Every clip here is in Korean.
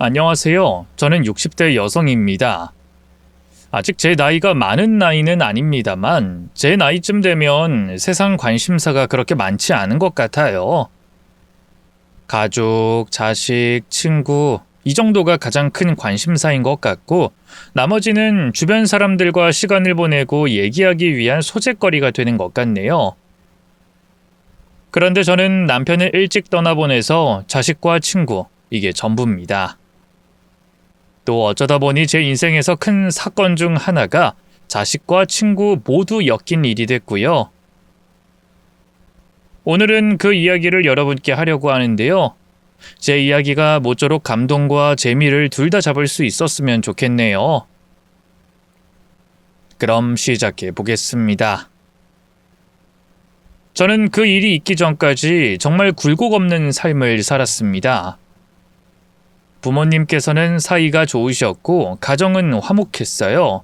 안녕하세요. 저는 60대 여성입니다. 아직 제 나이가 많은 나이는 아닙니다만 제 나이쯤 되면 세상 관심사가 그렇게 많지 않은 것 같아요. 가족, 자식, 친구 이 정도가 가장 큰 관심사인 것 같고 나머지는 주변 사람들과 시간을 보내고 얘기하기 위한 소재거리가 되는 것 같네요. 그런데 저는 남편을 일찍 떠나보내서 자식과 친구 이게 전부입니다. 또 어쩌다 보니 제 인생에서 큰 사건 중 하나가 자식과 친구 모두 엮인 일이 됐고요. 오늘은 그 이야기를 여러분께 하려고 하는데요. 제 이야기가 모쪼록 감동과 재미를 둘 다 잡을 수 있었으면 좋겠네요. 그럼 시작해 보겠습니다. 저는 그 일이 있기 전까지 정말 굴곡 없는 삶을 살았습니다. 부모님께서는 사이가 좋으셨고 가정은 화목했어요.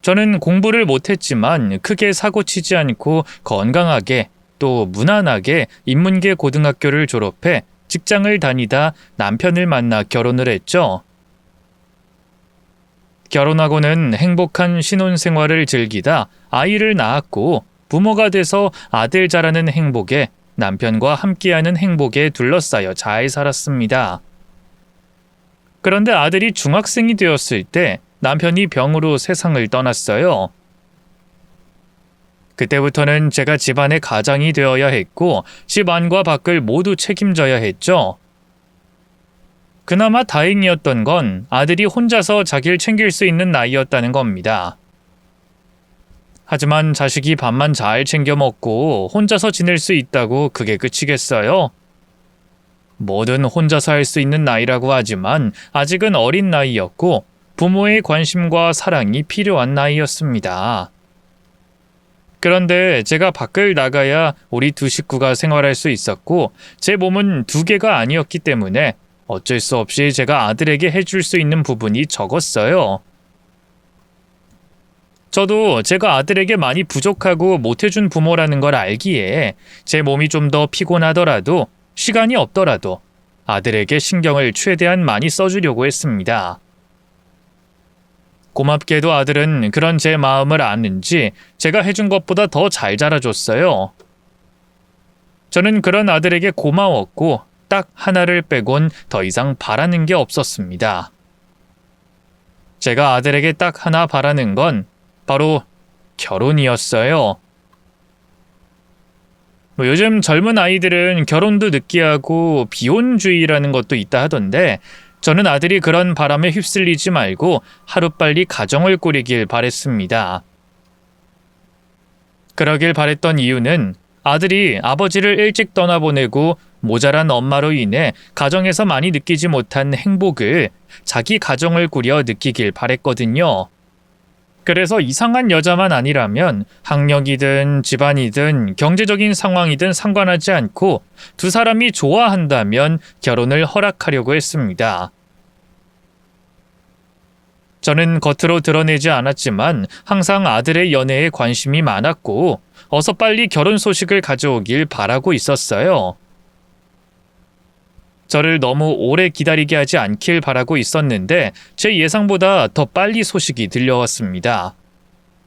저는 공부를 못했지만 크게 사고치지 않고 건강하게 또 무난하게 인문계 고등학교를 졸업해 직장을 다니다 남편을 만나 결혼을 했죠. 결혼하고는 행복한 신혼생활을 즐기다 아이를 낳았고 부모가 돼서 아들 자라는 행복에 남편과 함께하는 행복에 둘러싸여 잘 살았습니다. 그런데 아들이 중학생이 되었을 때 남편이 병으로 세상을 떠났어요. 그때부터는 제가 집안의 가장이 되어야 했고 집 안과 밖을 모두 책임져야 했죠. 그나마 다행이었던 건 아들이 혼자서 자기를 챙길 수 있는 나이였다는 겁니다. 하지만 자식이 밥만 잘 챙겨 먹고 혼자서 지낼 수 있다고 그게 끝이겠어요? 뭐든 혼자서 할 수 있는 나이라고 하지만 아직은 어린 나이였고 부모의 관심과 사랑이 필요한 나이였습니다. 그런데 제가 밖을 나가야 우리 두 식구가 생활할 수 있었고 제 몸은 두 개가 아니었기 때문에 어쩔 수 없이 제가 아들에게 해줄 수 있는 부분이 적었어요. 저도 제가 아들에게 많이 부족하고 못해준 부모라는 걸 알기에 제 몸이 좀 더 피곤하더라도 시간이 없더라도 아들에게 신경을 최대한 많이 써주려고 했습니다. 고맙게도 아들은 그런 제 마음을 아는지 제가 해준 것보다 더 잘 자라줬어요. 저는 그런 아들에게 고마웠고 딱 하나를 빼곤 더 이상 바라는 게 없었습니다. 제가 아들에게 딱 하나 바라는 건 바로 결혼이었어요. 요즘 젊은 아이들은 결혼도 늦게 하고 비혼주의라는 것도 있다 하던데 저는 아들이 그런 바람에 휩쓸리지 말고 하루빨리 가정을 꾸리길 바랬습니다. 그러길 바랬던 이유는 아들이 아버지를 일찍 떠나보내고 모자란 엄마로 인해 가정에서 많이 느끼지 못한 행복을 자기 가정을 꾸려 느끼길 바랬거든요. 그래서 이상한 여자만 아니라면 학력이든 집안이든 경제적인 상황이든 상관하지 않고 두 사람이 좋아한다면 결혼을 허락하려고 했습니다. 저는 겉으로 드러내지 않았지만 항상 아들의 연애에 관심이 많았고 어서 빨리 결혼 소식을 가져오길 바라고 있었어요. 저를 너무 오래 기다리게 하지 않길 바라고 있었는데 제 예상보다 더 빨리 소식이 들려왔습니다.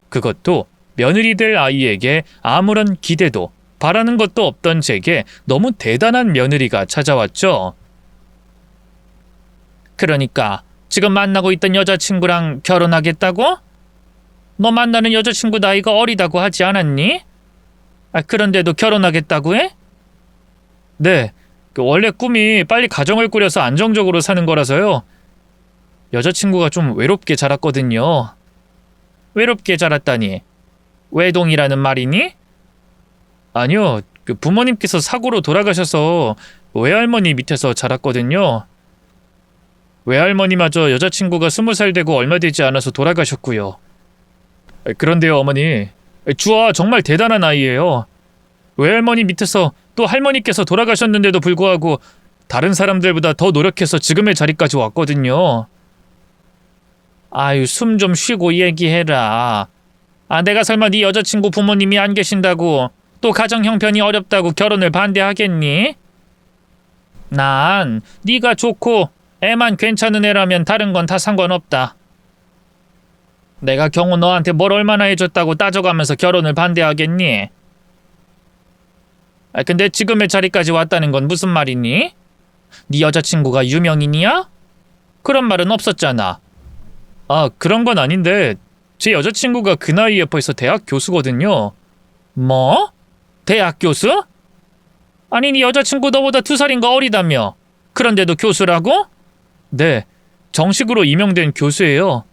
그것도 며느리 될 아이에게 아무런 기대도 바라는 것도 없던 제게 너무 대단한 며느리가 찾아왔죠. 그러니까 지금 만나고 있던 여자친구랑 결혼하겠다고? 너 만나는 여자친구 나이가 어리다고 하지 않았니? 그런데도 결혼하겠다고 해? 네. 원래 꿈이 빨리 가정을 꾸려서 안정적으로 사는 거라서요. 여자친구가 좀 외롭게 자랐거든요. 외롭게 자랐다니. 외동이라는 말이니? 아니요. 부모님께서 사고로 돌아가셔서 외할머니 밑에서 자랐거든요. 외할머니마저 여자친구가 20살 되고 얼마 되지 않아서 돌아가셨고요. 그런데요, 어머니. 주아 정말 대단한 아이예요. 외할머니 밑에서 또 할머니께서 돌아가셨는데도 불구하고 다른 사람들보다 더 노력해서 지금의 자리까지 왔거든요. 아유, 숨 좀 쉬고 얘기해라. 내가 설마 네 여자친구 부모님이 안 계신다고 또 가정 형편이 어렵다고 결혼을 반대하겠니? 난 네가 좋고 애만 괜찮은 애라면 다른 건 다 상관없다. 내가 경호 너한테 뭘 얼마나 해줬다고 따져가면서 결혼을 반대하겠니? 근데 지금의 자리까지 왔다는 건 무슨 말이니? 네 여자친구가 유명인이야? 그런 말은 없었잖아. 그런 건 아닌데 제 여자친구가 그 나이에 벌써 대학 교수거든요. 뭐? 대학 교수? 아니 네 여자친구 너보다 2살인가 어리다며. 그런데도 교수라고? 네, 정식으로 임명된 교수예요.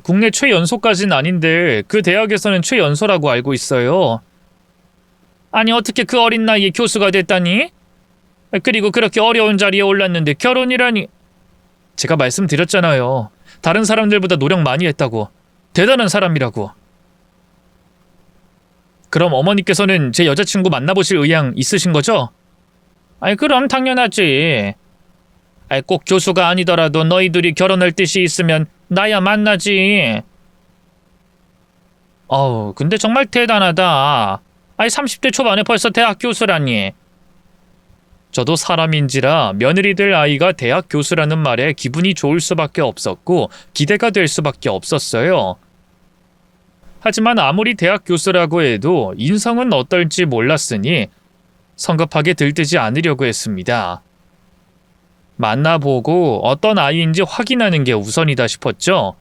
국내 최연소까지는 아닌데 그 대학에서는 최연소라고 알고 있어요. 아니 어떻게 그 어린 나이에 교수가 됐다니? 그리고 그렇게 어려운 자리에 올랐는데 결혼이라니. 제가 말씀드렸잖아요. 다른 사람들보다 노력 많이 했다고. 대단한 사람이라고. 그럼 어머니께서는 제 여자친구 만나보실 의향 있으신 거죠? 그럼 당연하지. 꼭 교수가 아니더라도 너희들이 결혼할 뜻이 있으면 나야 만나지. 근데 정말 대단하다. 30대 초반에 벌써 대학 교수라니. 저도 사람인지라 며느리 될 아이가 대학 교수라는 말에 기분이 좋을 수밖에 없었고 기대가 될 수밖에 없었어요. 하지만 아무리 대학 교수라고 해도 인성은 어떨지 몰랐으니 성급하게 들뜨지 않으려고 했습니다. 만나보고 어떤 아이인지 확인하는 게 우선이다 싶었죠.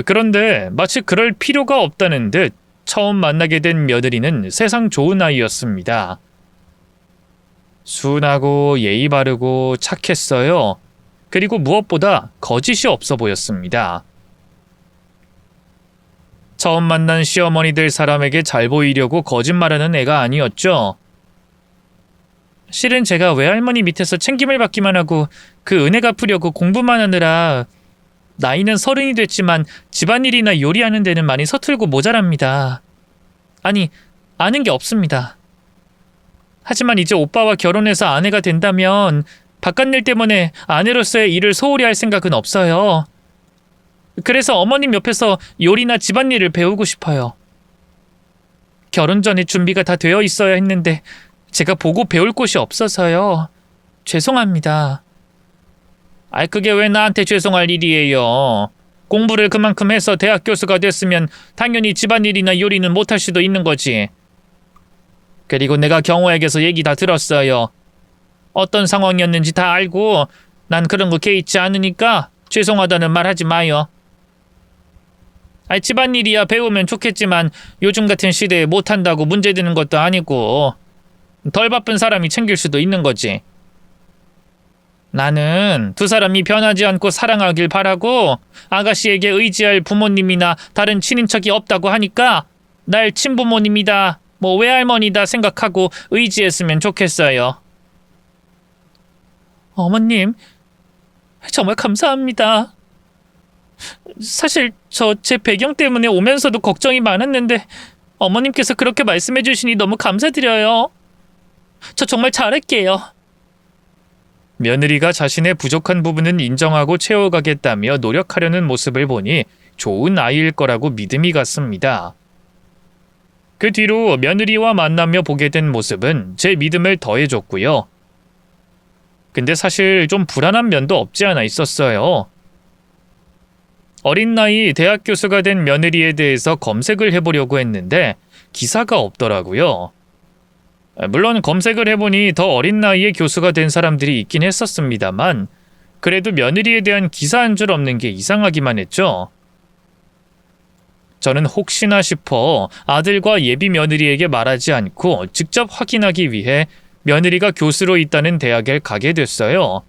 그런데 마치 그럴 필요가 없다는 듯 처음 만나게 된 며느리는 세상 좋은 아이였습니다. 순하고 예의 바르고 착했어요. 그리고 무엇보다 거짓이 없어 보였습니다. 처음 만난 시어머니들 사람에게 잘 보이려고 거짓말하는 애가 아니었죠. 실은 제가 외할머니 밑에서 챙김을 받기만 하고 그 은혜 갚으려고 공부만 하느라 나이는 30이 됐지만 집안일이나 요리하는 데는 많이 서툴고 모자랍니다. 아니, 아는 게 없습니다. 하지만 이제 오빠와 결혼해서 아내가 된다면 바깥일 때문에 아내로서의 일을 소홀히 할 생각은 없어요. 그래서 어머님 옆에서 요리나 집안일을 배우고 싶어요. 결혼 전에 준비가 다 되어 있어야 했는데 제가 보고 배울 곳이 없어서요. 죄송합니다. 그게 왜 나한테 죄송할 일이에요. 공부를 그만큼 해서 대학 교수가 됐으면 당연히 집안일이나 요리는 못할 수도 있는 거지. 그리고 내가 경호에게서 얘기 다 들었어요. 어떤 상황이었는지 다 알고 난 그런 거 개의치 않으니까 죄송하다는 말 하지 마요. 집안일이야 배우면 좋겠지만 요즘 같은 시대에 못한다고 문제되는 것도 아니고 덜 바쁜 사람이 챙길 수도 있는 거지. 나는 두 사람이 변하지 않고 사랑하길 바라고 아가씨에게 의지할 부모님이나 다른 친인척이 없다고 하니까 날 친부모님이다, 외할머니다 생각하고 의지했으면 좋겠어요. 어머님, 정말 감사합니다. 사실 제 배경 때문에 오면서도 걱정이 많았는데 어머님께서 그렇게 말씀해 주시니 너무 감사드려요. 저 정말 잘할게요. 며느리가 자신의 부족한 부분은 인정하고 채워가겠다며 노력하려는 모습을 보니 좋은 아이일 거라고 믿음이 갔습니다. 그 뒤로 며느리와 만나며 보게 된 모습은 제 믿음을 더해줬고요. 근데 사실 좀 불안한 면도 없지 않아 있었어요. 어린 나이 대학 교수가 된 며느리에 대해서 검색을 해보려고 했는데 기사가 없더라고요. 물론 검색을 해보니 더 어린 나이에 교수가 된 사람들이 있긴 했었습니다만 그래도 며느리에 대한 기사 한 줄 없는 게 이상하기만 했죠. 저는 혹시나 싶어 아들과 예비 며느리에게 말하지 않고 직접 확인하기 위해 며느리가 교수로 있다는 대학에 가게 됐어요.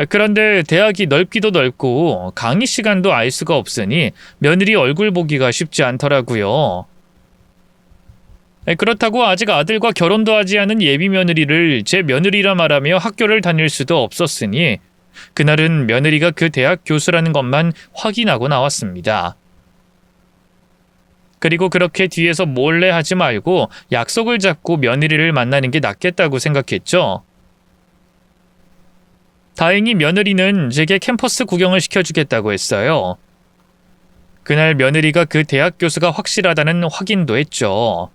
그런데 대학이 넓기도 넓고 강의 시간도 알 수가 없으니 며느리 얼굴 보기가 쉽지 않더라고요. 그렇다고 아직 아들과 결혼도 하지 않은 예비 며느리를 제 며느리라 말하며 학교를 다닐 수도 없었으니 그날은 며느리가 그 대학 교수라는 것만 확인하고 나왔습니다. 그리고 그렇게 뒤에서 몰래 하지 말고 약속을 잡고 며느리를 만나는 게 낫겠다고 생각했죠. 다행히 며느리는 제게 캠퍼스 구경을 시켜주겠다고 했어요. 그날 며느리가 그 대학 교수가 확실하다는 확인도 했죠.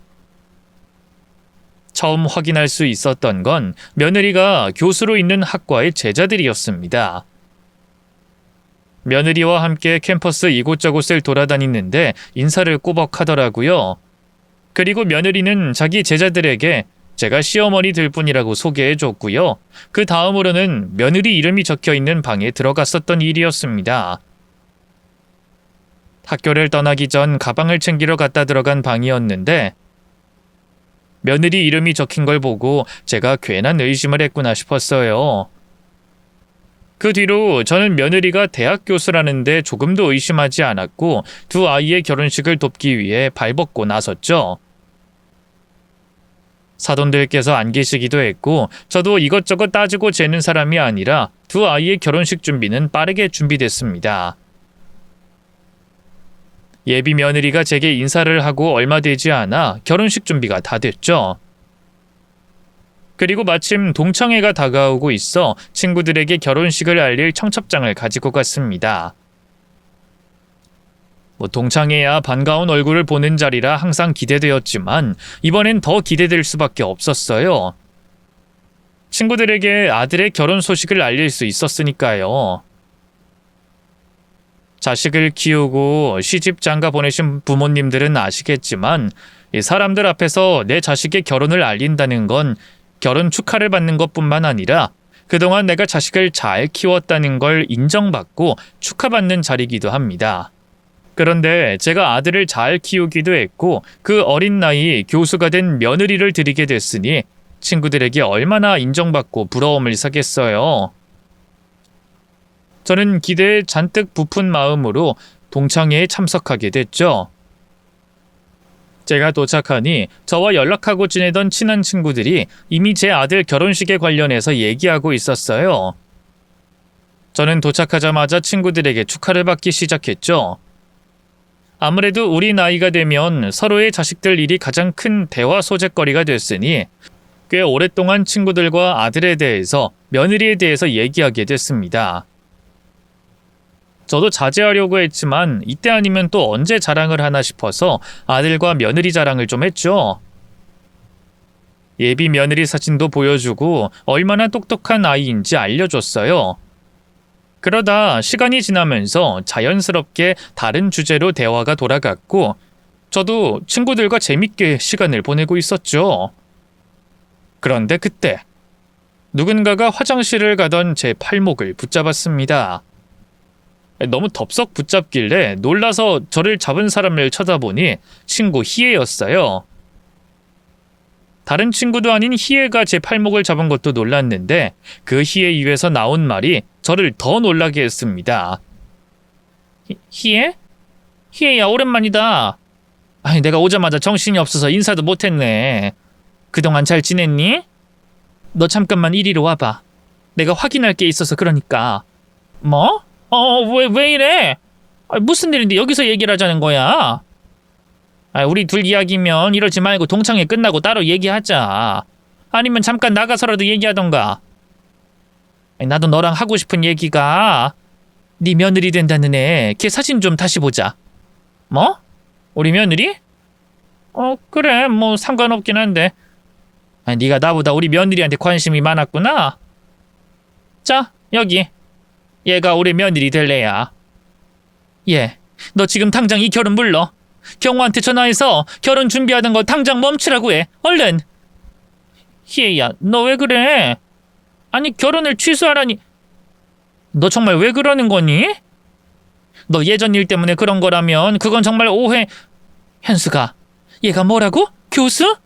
처음 확인할 수 있었던 건 며느리가 교수로 있는 학과의 제자들이었습니다. 며느리와 함께 캠퍼스 이곳저곳을 돌아다니는데 인사를 꼬박 하더라고요. 그리고 며느리는 자기 제자들에게 제가 시어머니 될 뿐이라고 소개해줬고요. 그 다음으로는 며느리 이름이 적혀있는 방에 들어갔었던 일이었습니다. 학교를 떠나기 전 가방을 챙기러 갔다 들어간 방이었는데 며느리 이름이 적힌 걸 보고 제가 괜한 의심을 했구나 싶었어요. 그 뒤로 저는 며느리가 대학 교수라는데 조금도 의심하지 않았고 두 아이의 결혼식을 돕기 위해 발벗고 나섰죠. 사돈들께서 안 계시기도 했고 저도 이것저것 따지고 재는 사람이 아니라 두 아이의 결혼식 준비는 빠르게 준비됐습니다. 예비 며느리가 제게 인사를 하고 얼마 되지 않아 결혼식 준비가 다 됐죠. 그리고 마침 동창회가 다가오고 있어 친구들에게 결혼식을 알릴 청첩장을 가지고 갔습니다. 동창회야 반가운 얼굴을 보는 자리라 항상 기대되었지만 이번엔 더 기대될 수밖에 없었어요. 친구들에게 아들의 결혼 소식을 알릴 수 있었으니까요. 자식을 키우고 시집 장가 보내신 부모님들은 아시겠지만 이 사람들 앞에서 내 자식의 결혼을 알린다는 건 결혼 축하를 받는 것뿐만 아니라 그동안 내가 자식을 잘 키웠다는 걸 인정받고 축하받는 자리이기도 합니다. 그런데 제가 아들을 잘 키우기도 했고 그 어린 나이 교수가 된 며느리를 드리게 됐으니 친구들에게 얼마나 인정받고 부러움을 사겠어요. 저는 기대에 잔뜩 부푼 마음으로 동창회에 참석하게 됐죠. 제가 도착하니 저와 연락하고 지내던 친한 친구들이 이미 제 아들 결혼식에 관련해서 얘기하고 있었어요. 저는 도착하자마자 친구들에게 축하를 받기 시작했죠. 아무래도 우리 나이가 되면 서로의 자식들 일이 가장 큰 대화 소재거리가 됐으니 꽤 오랫동안 친구들과 아들에 대해서, 며느리에 대해서 얘기하게 됐습니다. 저도 자제하려고 했지만 이때 아니면 또 언제 자랑을 하나 싶어서 아들과 며느리 자랑을 좀 했죠. 예비 며느리 사진도 보여주고 얼마나 똑똑한 아이인지 알려줬어요. 그러다 시간이 지나면서 자연스럽게 다른 주제로 대화가 돌아갔고 저도 친구들과 재밌게 시간을 보내고 있었죠. 그런데 그때 누군가가 화장실을 가던 제 팔목을 붙잡았습니다. 너무 덥석 붙잡길래 놀라서 저를 잡은 사람을 쳐다보니 친구 희애였어요. 다른 친구도 아닌 희애가 제 팔목을 잡은 것도 놀랐는데 그 희애 입에서 나온 말이 저를 더 놀라게 했습니다. 희애? 희애야, 오랜만이다. 아니, 내가 오자마자 정신이 없어서 인사도 못했네. 그동안 잘 지냈니? 너 잠깐만 이리로 와봐. 내가 확인할 게 있어서 그러니까. 뭐? 왜 이래? 무슨 일인데 여기서 얘기를 하자는 거야? 우리 둘 이야기면 이러지 말고 동창회 끝나고 따로 얘기하자. 아니면 잠깐 나가서라도 얘기하던가. 나도 너랑 하고 싶은 얘기가 네 며느리 된다는 애 걔 사진 좀 다시 보자. 뭐? 우리 며느리? 그래, 뭐 상관없긴 한데. 네가 나보다 우리 며느리한테 관심이 많았구나. 자, 여기. 얘가 우리 며느리 될 애야. 얘, 너 지금 당장 이 결혼 물러. 경호한테 전화해서 결혼 준비하던 거 당장 멈추라고 해. 얼른. 희애야, 너 왜 그래? 아니, 결혼을 취소하라니. 너 정말 왜 그러는 거니? 너 예전 일 때문에 그런 거라면 그건 정말 오해. 현수가, 얘가 뭐라고? 교수?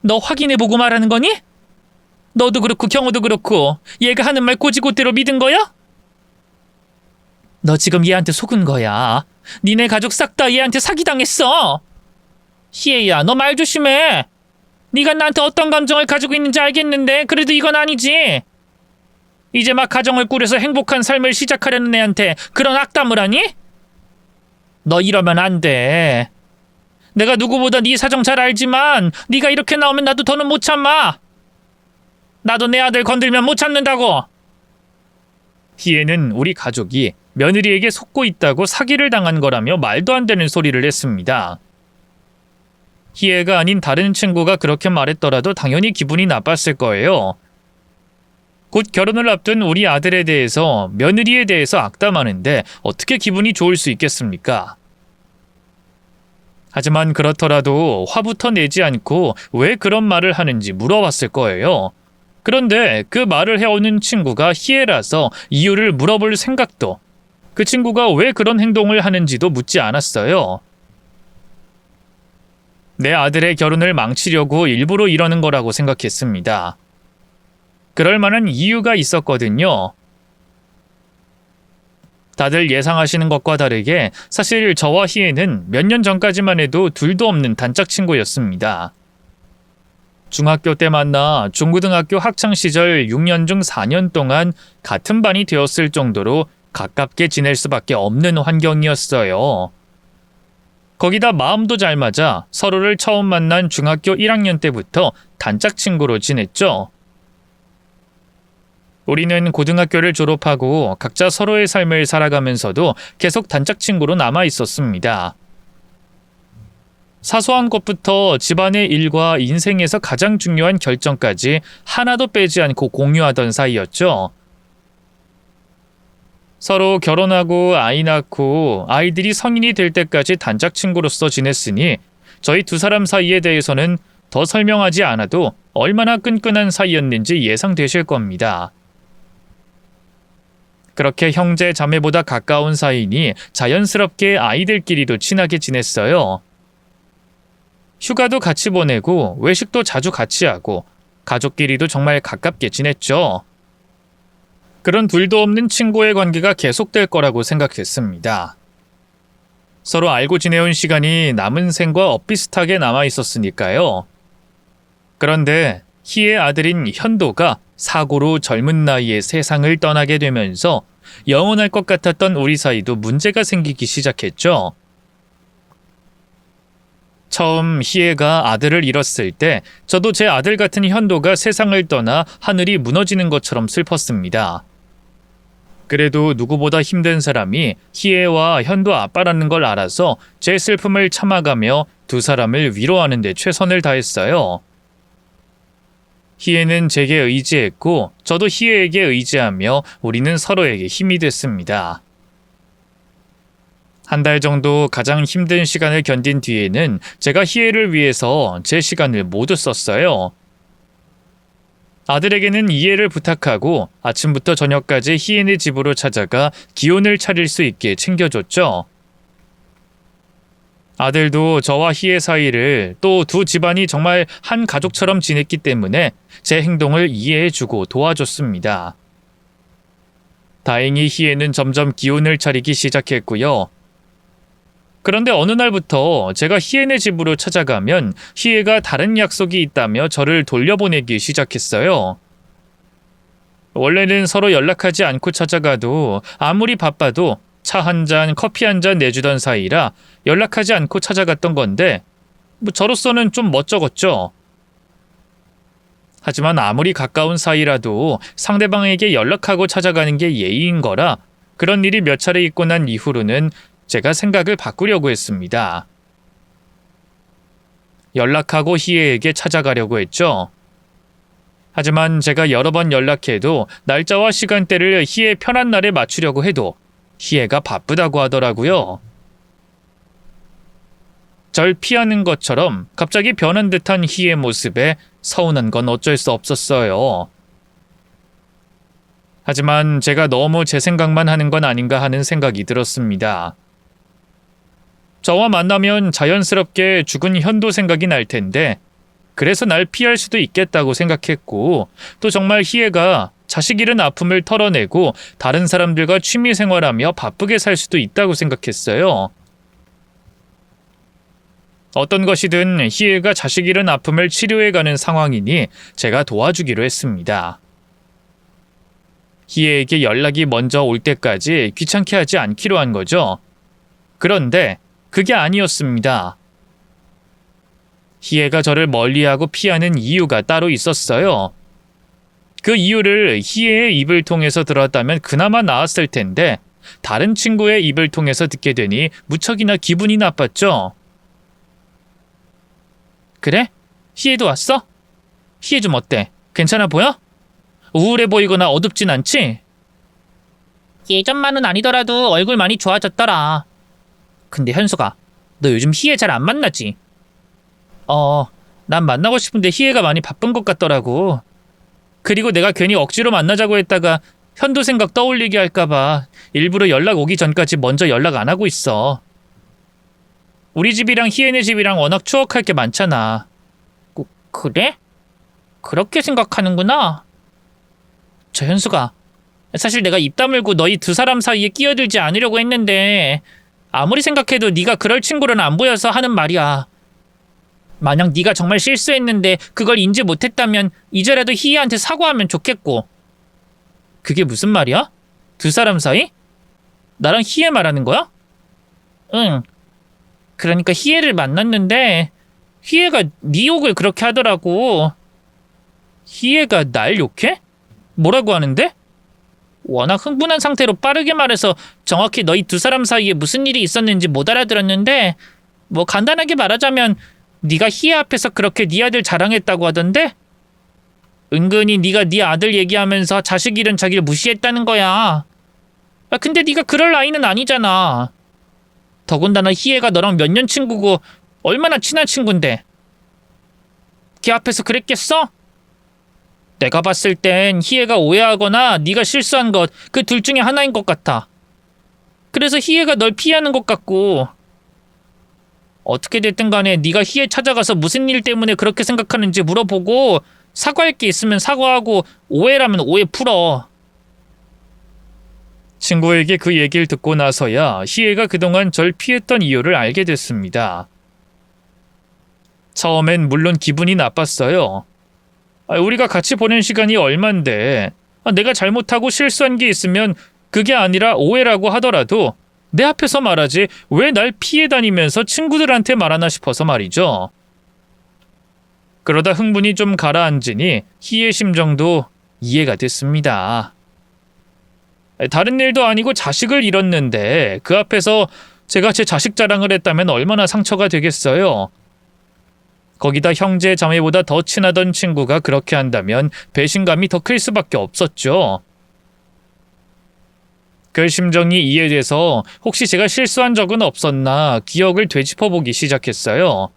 너 확인해보고 말하는 거니? 너도 그렇고 경호도 그렇고 얘가 하는 말 고지고대로 믿은 거야? 너 지금 얘한테 속은 거야. 니네 가족 싹 다 얘한테 사기당했어. 희애야, 너 말 조심해. 네가 나한테 어떤 감정을 가지고 있는지 알겠는데 그래도 이건 아니지. 이제 막 가정을 꾸려서 행복한 삶을 시작하려는 애한테 그런 악담을 하니? 너 이러면 안 돼. 내가 누구보다 네 사정 잘 알지만 네가 이렇게 나오면 나도 더는 못 참아. 나도 내 아들 건들면 못 참는다고. 희애는 우리 가족이 며느리에게 속고 있다고 사기를 당한 거라며 말도 안 되는 소리를 했습니다. 희애가 아닌 다른 친구가 그렇게 말했더라도 당연히 기분이 나빴을 거예요. 곧 결혼을 앞둔 우리 아들에 대해서, 며느리에 대해서 악담하는데 어떻게 기분이 좋을 수 있겠습니까? 하지만 그렇더라도 화부터 내지 않고 왜 그런 말을 하는지 물어봤을 거예요. 그런데 그 말을 해오는 친구가 희애라서 이유를 물어볼 생각도, 그 친구가 왜 그런 행동을 하는지도 묻지 않았어요. 내 아들의 결혼을 망치려고 일부러 이러는 거라고 생각했습니다. 그럴 만한 이유가 있었거든요. 다들 예상하시는 것과 다르게 사실 저와 희애는 몇 년 전까지만 해도 둘도 없는 단짝 친구였습니다. 중학교 때 만나 중고등학교 학창시절 6년 중 4년 동안 같은 반이 되었을 정도로 가깝게 지낼 수밖에 없는 환경이었어요. 거기다 마음도 잘 맞아 서로를 처음 만난 중학교 1학년 때부터 단짝 친구로 지냈죠. 우리는 고등학교를 졸업하고 각자 서로의 삶을 살아가면서도 계속 단짝 친구로 남아 있었습니다. 사소한 것부터 집안의 일과 인생에서 가장 중요한 결정까지 하나도 빼지 않고 공유하던 사이였죠. 서로 결혼하고 아이 낳고 아이들이 성인이 될 때까지 단짝 친구로서 지냈으니 저희 두 사람 사이에 대해서는 더 설명하지 않아도 얼마나 끈끈한 사이였는지 예상되실 겁니다. 그렇게 형제 자매보다 가까운 사이니 자연스럽게 아이들끼리도 친하게 지냈어요. 휴가도 같이 보내고 외식도 자주 같이 하고 가족끼리도 정말 가깝게 지냈죠. 그런 둘도 없는 친구의 관계가 계속될 거라고 생각했습니다. 서로 알고 지내온 시간이 남은 생과 엇비슷하게 남아 있었으니까요. 그런데 희의 아들인 현도가 사고로 젊은 나이에 세상을 떠나게 되면서 영원할 것 같았던 우리 사이도 문제가 생기기 시작했죠. 처음 희애가 아들을 잃었을 때 저도 제 아들 같은 현도가 세상을 떠나 하늘이 무너지는 것처럼 슬펐습니다. 그래도 누구보다 힘든 사람이 희애와 현도 아빠라는 걸 알아서 제 슬픔을 참아가며 두 사람을 위로하는 데 최선을 다했어요. 희애는 제게 의지했고 저도 희애에게 의지하며 우리는 서로에게 힘이 됐습니다. 한 달 정도 가장 힘든 시간을 견딘 뒤에는 제가 희애를 위해서 제 시간을 모두 썼어요. 아들에게는 이해를 부탁하고 아침부터 저녁까지 희애네 집으로 찾아가 기운을 차릴 수 있게 챙겨줬죠. 아들도 저와 희애 사이를 또 두 집안이 정말 한 가족처럼 지냈기 때문에 제 행동을 이해해주고 도와줬습니다. 다행히 희애는 점점 기운을 차리기 시작했고요. 그런데 어느 날부터 제가 희애네 집으로 찾아가면 희애가 다른 약속이 있다며 저를 돌려보내기 시작했어요. 원래는 서로 연락하지 않고 찾아가도 아무리 바빠도 차 한 잔, 커피 한 잔 내주던 사이라 연락하지 않고 찾아갔던 건데 저로서는 좀 멋쩍었죠. 하지만 아무리 가까운 사이라도 상대방에게 연락하고 찾아가는 게 예의인 거라 그런 일이 몇 차례 있고 난 이후로는 제가 생각을 바꾸려고 했습니다. 연락하고 희애에게 찾아가려고 했죠. 하지만 제가 여러 번 연락해도 날짜와 시간대를 희애 편한 날에 맞추려고 해도 희애가 바쁘다고 하더라고요. 절 피하는 것처럼 갑자기 변한 듯한 희애 모습에 서운한 건 어쩔 수 없었어요. 하지만 제가 너무 제 생각만 하는 건 아닌가 하는 생각이 들었습니다. 저와 만나면 자연스럽게 죽은 현도 생각이 날 텐데 그래서 날 피할 수도 있겠다고 생각했고 또 정말 희애가 자식 잃은 아픔을 털어내고 다른 사람들과 취미 생활하며 바쁘게 살 수도 있다고 생각했어요. 어떤 것이든 희애가 자식 잃은 아픔을 치료해가는 상황이니 제가 도와주기로 했습니다. 희애에게 연락이 먼저 올 때까지 귀찮게 하지 않기로 한 거죠. 그런데 그게 아니었습니다. 희애가 저를 멀리하고 피하는 이유가 따로 있었어요. 그 이유를 희애의 입을 통해서 들었다면 그나마 나았을 텐데 다른 친구의 입을 통해서 듣게 되니 무척이나 기분이 나빴죠. 그래? 희애도 왔어? 희애 좀 어때? 괜찮아 보여? 우울해 보이거나 어둡진 않지? 예전만은 아니더라도 얼굴 많이 좋아졌더라. 근데 현수가, 너 요즘 희애 잘 안 만나지? 난 만나고 싶은데 희애가 많이 바쁜 것 같더라고. 그리고 내가 괜히 억지로 만나자고 했다가 현도 생각 떠올리게 할까봐 일부러 연락 오기 전까지 먼저 연락 안 하고 있어. 우리 집이랑 희애네 집이랑 워낙 추억할 게 많잖아. 그래? 그렇게 생각하는구나. 저 현수가, 사실 내가 입 다물고 너희 두 사람 사이에 끼어들지 않으려고 했는데 아무리 생각해도 네가 그럴 친구는 안 보여서 하는 말이야. 만약 네가 정말 실수했는데 그걸 인지 못했다면 이제라도 희애한테 사과하면 좋겠고. 그게 무슨 말이야? 두 사람 사이? 나랑 희애 말하는 거야? 응. 그러니까 희애를 만났는데 희애가 네 욕을 그렇게 하더라고. 희애가 날 욕해? 뭐라고 하는데? 워낙 흥분한 상태로 빠르게 말해서 정확히 너희 두 사람 사이에 무슨 일이 있었는지 못 알아들었는데 뭐 간단하게 말하자면 네가 희애 앞에서 그렇게 네 아들 자랑했다고 하던데? 은근히 네가 네 아들 얘기하면서 자식 잃은 자기를 무시했다는 거야. 근데 네가 그럴 나이는 아니잖아. 더군다나 희애가 너랑 몇 년 친구고 얼마나 친한 친구인데. 걔 앞에서 그랬겠어? 내가 봤을 땐 희애가 오해하거나 네가 실수한 것, 그 둘 중에 하나인 것 같아. 그래서 희애가 널 피하는 것 같고. 어떻게 됐든 간에 네가 희애 찾아가서 무슨 일 때문에 그렇게 생각하는지 물어보고 사과할 게 있으면 사과하고 오해라면 오해 풀어. 친구에게 그 얘기를 듣고 나서야 희애가 그동안 절 피했던 이유를 알게 됐습니다. 처음엔 물론 기분이 나빴어요. 우리가 같이 보낸 시간이 얼만데 내가 잘못하고 실수한 게 있으면 그게 아니라 오해라고 하더라도 내 앞에서 말하지 왜 날 피해 다니면서 친구들한테 말하나 싶어서 말이죠. 그러다 흥분이 좀 가라앉으니 희애 심정도 이해가 됐습니다. 다른 일도 아니고 자식을 잃었는데 그 앞에서 제가 제 자식 자랑을 했다면 얼마나 상처가 되겠어요. 거기다 형제 자매보다 더 친하던 친구가 그렇게 한다면 배신감이 더 클 수밖에 없었죠. 그 심정이 이해돼서 혹시 제가 실수한 적은 없었나 기억을 되짚어보기 시작했어요.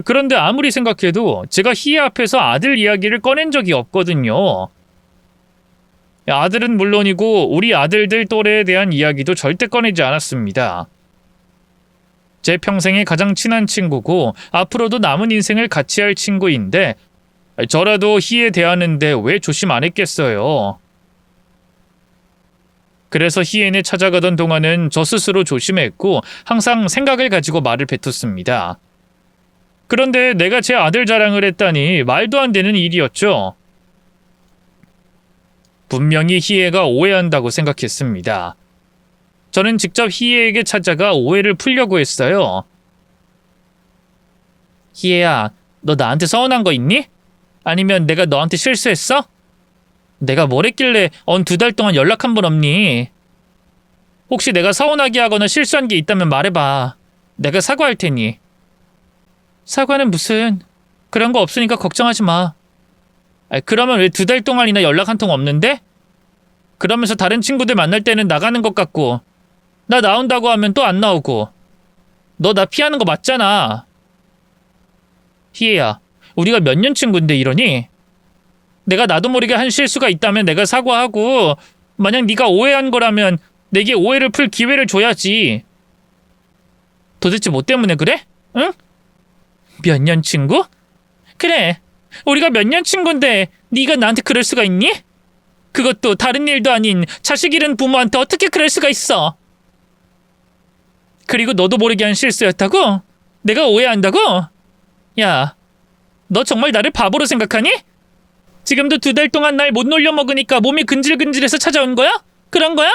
그런데 아무리 생각해도 제가 희애 앞에서 아들 이야기를 꺼낸 적이 없거든요. 아들은 물론이고 우리 아들들 또래에 대한 이야기도 절대 꺼내지 않았습니다. 제 평생에 가장 친한 친구고 앞으로도 남은 인생을 같이 할 친구인데 저라도 희애 대하는데 왜 조심 안 했겠어요. 그래서 희애네 찾아가던 동안은 저 스스로 조심했고 항상 생각을 가지고 말을 뱉었습니다. 그런데 내가 제 아들 자랑을 했다니 말도 안 되는 일이었죠. 분명히 희애가 오해한다고 생각했습니다. 저는 직접 희애에게 찾아가 오해를 풀려고 했어요. 희애야, 너 나한테 서운한 거 있니? 아니면 내가 너한테 실수했어? 내가 뭘 했길래 2달 동안 연락 한 번 없니? 혹시 내가 서운하게 하거나 실수한 게 있다면 말해봐. 내가 사과할 테니. 사과는 무슨... 그런 거 없으니까 걱정하지 마. 그러면 왜 2달 동안이나 연락 한 통 없는데? 그러면서 다른 친구들 만날 때는 나가는 것 같고 나 나온다고 하면 또 안 나오고 너 나 피하는 거 맞잖아. 희애야, 우리가 몇 년 친구인데 이러니? 내가 나도 모르게 한 실수가 있다면 내가 사과하고 만약 네가 오해한 거라면 내게 오해를 풀 기회를 줘야지. 도대체 뭐 때문에 그래? 응? 몇 년 친구? 그래, 우리가 몇 년 친구인데 네가 나한테 그럴 수가 있니? 그것도 다른 일도 아닌 자식 잃은 부모한테 어떻게 그럴 수가 있어? 그리고 너도 모르게 한 실수였다고? 내가 오해한다고? 야, 너 정말 나를 바보로 생각하니? 지금도 2달 동안 날 못 놀려 먹으니까 몸이 근질근질해서 찾아온 거야? 그런 거야?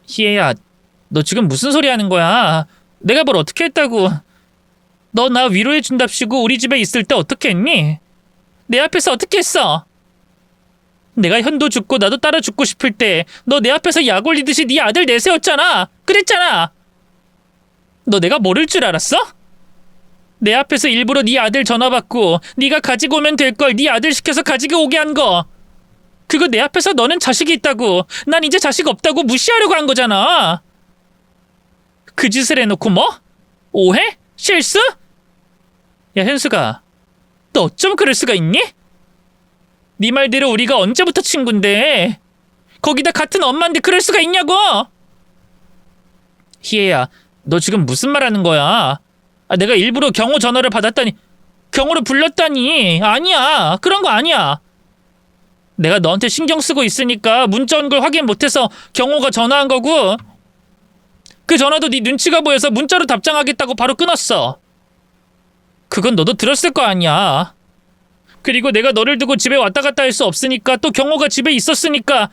희애야, 너 지금 무슨 소리 하는 거야? 내가 뭘 어떻게 했다고? 너 나 위로해준답시고 우리 집에 있을 때 어떻게 했니? 내 앞에서 어떻게 했어? 내가 현도 죽고 나도 따라 죽고 싶을 때 너 내 앞에서 약 올리듯이 네 아들 내세웠잖아. 그랬잖아. 너 내가 모를 줄 알았어? 내 앞에서 일부러 네 아들 전화 받고 네가 가지고 오면 될 걸 네 아들 시켜서 가지고 오게 한 거. 그거 내 앞에서 너는 자식이 있다고, 난 이제 자식 없다고 무시하려고 한 거잖아. 그 짓을 해놓고 뭐? 오해? 실수? 야, 현수가, 너 어쩜 그럴 수가 있니? 네 말대로 우리가 언제부터 친군데 거기다 같은 엄마인데 그럴 수가 있냐고. 희애야, 너 지금 무슨 말 하는 거야? 내가 일부러 경호 전화를 받았다니, 경호를 불렀다니. 아니야, 그런 거 아니야. 내가 너한테 신경 쓰고 있으니까 문자 온 걸 확인 못해서 경호가 전화한 거고, 그 전화도 네 눈치가 보여서 문자로 답장하겠다고 바로 끊었어. 그건 너도 들었을 거 아니야. 그리고 내가 너를 두고 집에 왔다 갔다 할 수 없으니까, 또 경호가 집에 있었으니까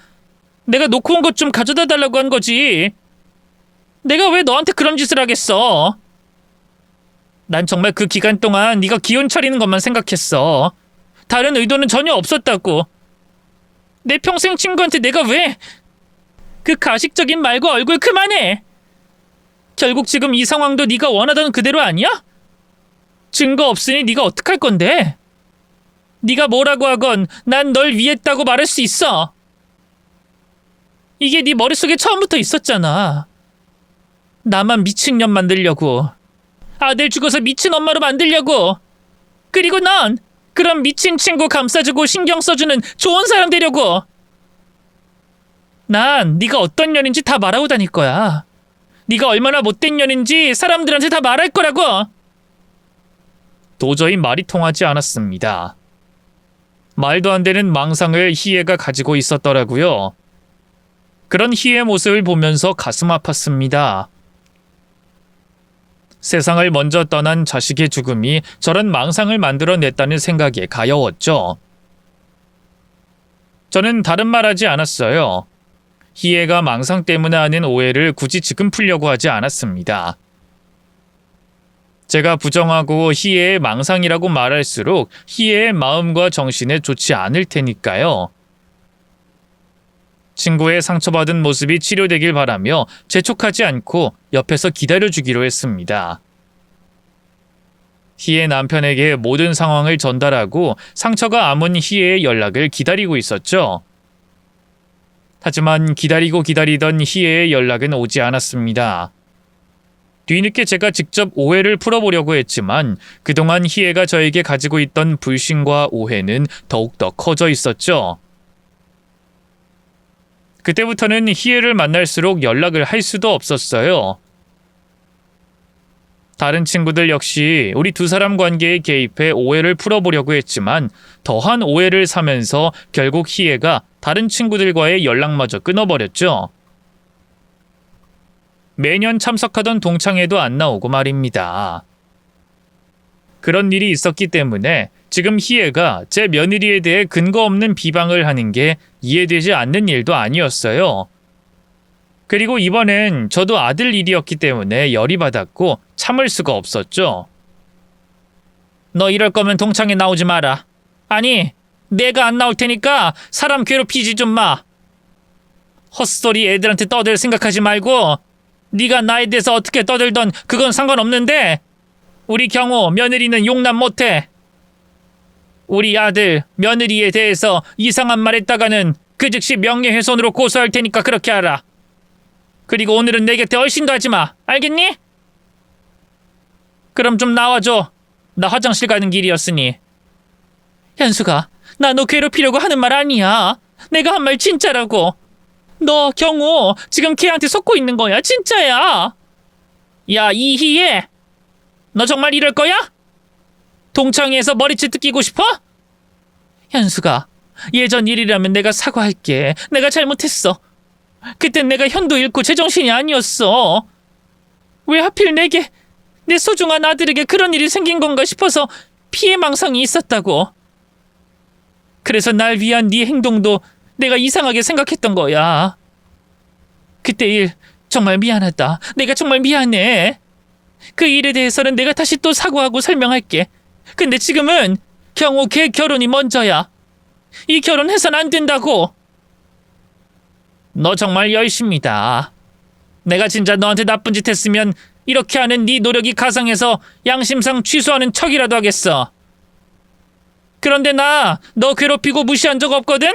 내가 놓고 온 것 좀 가져다 달라고 한 거지. 내가 왜 너한테 그런 짓을 하겠어? 난 정말 그 기간 동안 네가 기운 차리는 것만 생각했어. 다른 의도는 전혀 없었다고. 내 평생 친구한테 내가 왜 그 가식적인 말과 얼굴 그만해. 결국 지금 이 상황도 네가 원하던 그대로 아니야? 증거 없으니 네가 어떡할 건데? 네가 뭐라고 하건 난 널 위했다고 말할 수 있어. 이게 네 머릿속에 처음부터 있었잖아. 나만 미친년 만들려고, 아들 죽어서 미친 엄마로 만들려고. 그리고 넌 그런 미친 친구 감싸주고 신경 써주는 좋은 사람 되려고. 난 네가 어떤 년인지 다 말하고 다닐 거야. 네가 얼마나 못된 년인지 사람들한테 다 말할 거라고. 도저히 말이 통하지 않았습니다. 말도 안 되는 망상을 희애가 가지고 있었더라고요. 그런 희애 모습을 보면서 가슴 아팠습니다. 세상을 먼저 떠난 자식의 죽음이 저런 망상을 만들어냈다는 생각에 가여웠죠. 저는 다른 말 하지 않았어요. 희애가 망상 때문에 하는 오해를 굳이 지금 풀려고 하지 않았습니다. 제가 부정하고 희애의 망상이라고 말할수록 희애의 마음과 정신에 좋지 않을 테니까요. 친구의 상처받은 모습이 치료되길 바라며 재촉하지 않고 옆에서 기다려주기로 했습니다. 희애 남편에게 모든 상황을 전달하고 상처가 아문 희애의 연락을 기다리고 있었죠. 하지만 기다리고 기다리던 희애의 연락은 오지 않았습니다. 뒤늦게 제가 직접 오해를 풀어보려고 했지만 그동안 희애가 저에게 가지고 있던 불신과 오해는 더욱더 커져 있었죠. 그때부터는 희애를 만날수록 연락을 할 수도 없었어요. 다른 친구들 역시 우리 두 사람 관계에 개입해 오해를 풀어보려고 했지만 더한 오해를 사면서 결국 희애가 다른 친구들과의 연락마저 끊어버렸죠. 매년 참석하던 동창회도 안 나오고 말입니다. 그런 일이 있었기 때문에 지금 희애가 제 며느리에 대해 근거 없는 비방을 하는 게 이해되지 않는 일도 아니었어요. 그리고 이번엔 저도 아들 일이었기 때문에 열이 받았고 참을 수가 없었죠. 너 이럴 거면 동창회 나오지 마라. 아니, 내가 안 나올 테니까 사람 괴롭히지 좀 마. 헛소리 애들한테 떠들 생각하지 말고 네가 나에 대해서 어떻게 떠들던 그건 상관없는데 우리 경호 며느리는 용납 못해. 우리 아들 며느리에 대해서 이상한 말 했다가는 그 즉시 명예훼손으로 고소할 테니까 그렇게 하라. 그리고 오늘은 내 곁에 얼씬도 하지 마. 알겠니? 그럼 좀 나와줘. 나 화장실 가는 길이었으니. 현수가, 나 너 괴롭히려고 하는 말 아니야. 내가 한 말 진짜라고. 너 경호 지금 걔한테 속고 있는 거야. 진짜야. 야, 이희애, 너 정말 이럴 거야? 동창회에서 머리채 뜯기고 싶어? 현수가, 예전 일이라면 내가 사과할게. 내가 잘못했어. 그땐 내가 현도 잃고 제정신이 아니었어. 왜 하필 내게, 내 소중한 아들에게 그런 일이 생긴 건가 싶어서 피해망상이 있었다고. 그래서 날 위한 네 행동도 내가 이상하게 생각했던 거야. 그때 일 정말 미안하다. 내가 정말 미안해. 그 일에 대해서는 내가 다시 또 사과하고 설명할게. 근데 지금은 경호 걔 결혼이 먼저야. 이 결혼 해선 안 된다고. 너 정말 열심이다. 내가 진짜 너한테 나쁜 짓 했으면 이렇게 하는 네 노력이 가상해서 양심상 취소하는 척이라도 하겠어. 그런데 나 너 괴롭히고 무시한 적 없거든?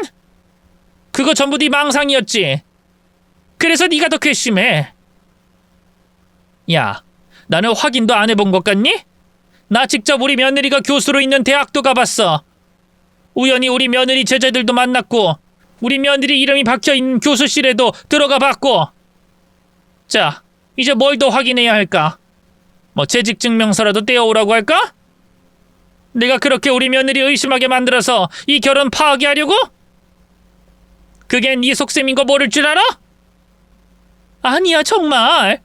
그거 전부 네 망상이었지. 그래서 네가 더 괘씸해. 야, 나는 확인도 안 해본 것 같니? 나 직접 우리 며느리가 교수로 있는 대학도 가봤어. 우연히 우리 며느리 제자들도 만났고 우리 며느리 이름이 박혀있는 교수실에도 들어가 봤고. 자, 이제 뭘 더 확인해야 할까? 뭐 재직증명서라도 떼어오라고 할까? 내가 그렇게 우리 며느리 의심하게 만들어서 이 결혼 파기하려고? 그게 네 속셈인 거 모를 줄 알아? 아니야, 정말.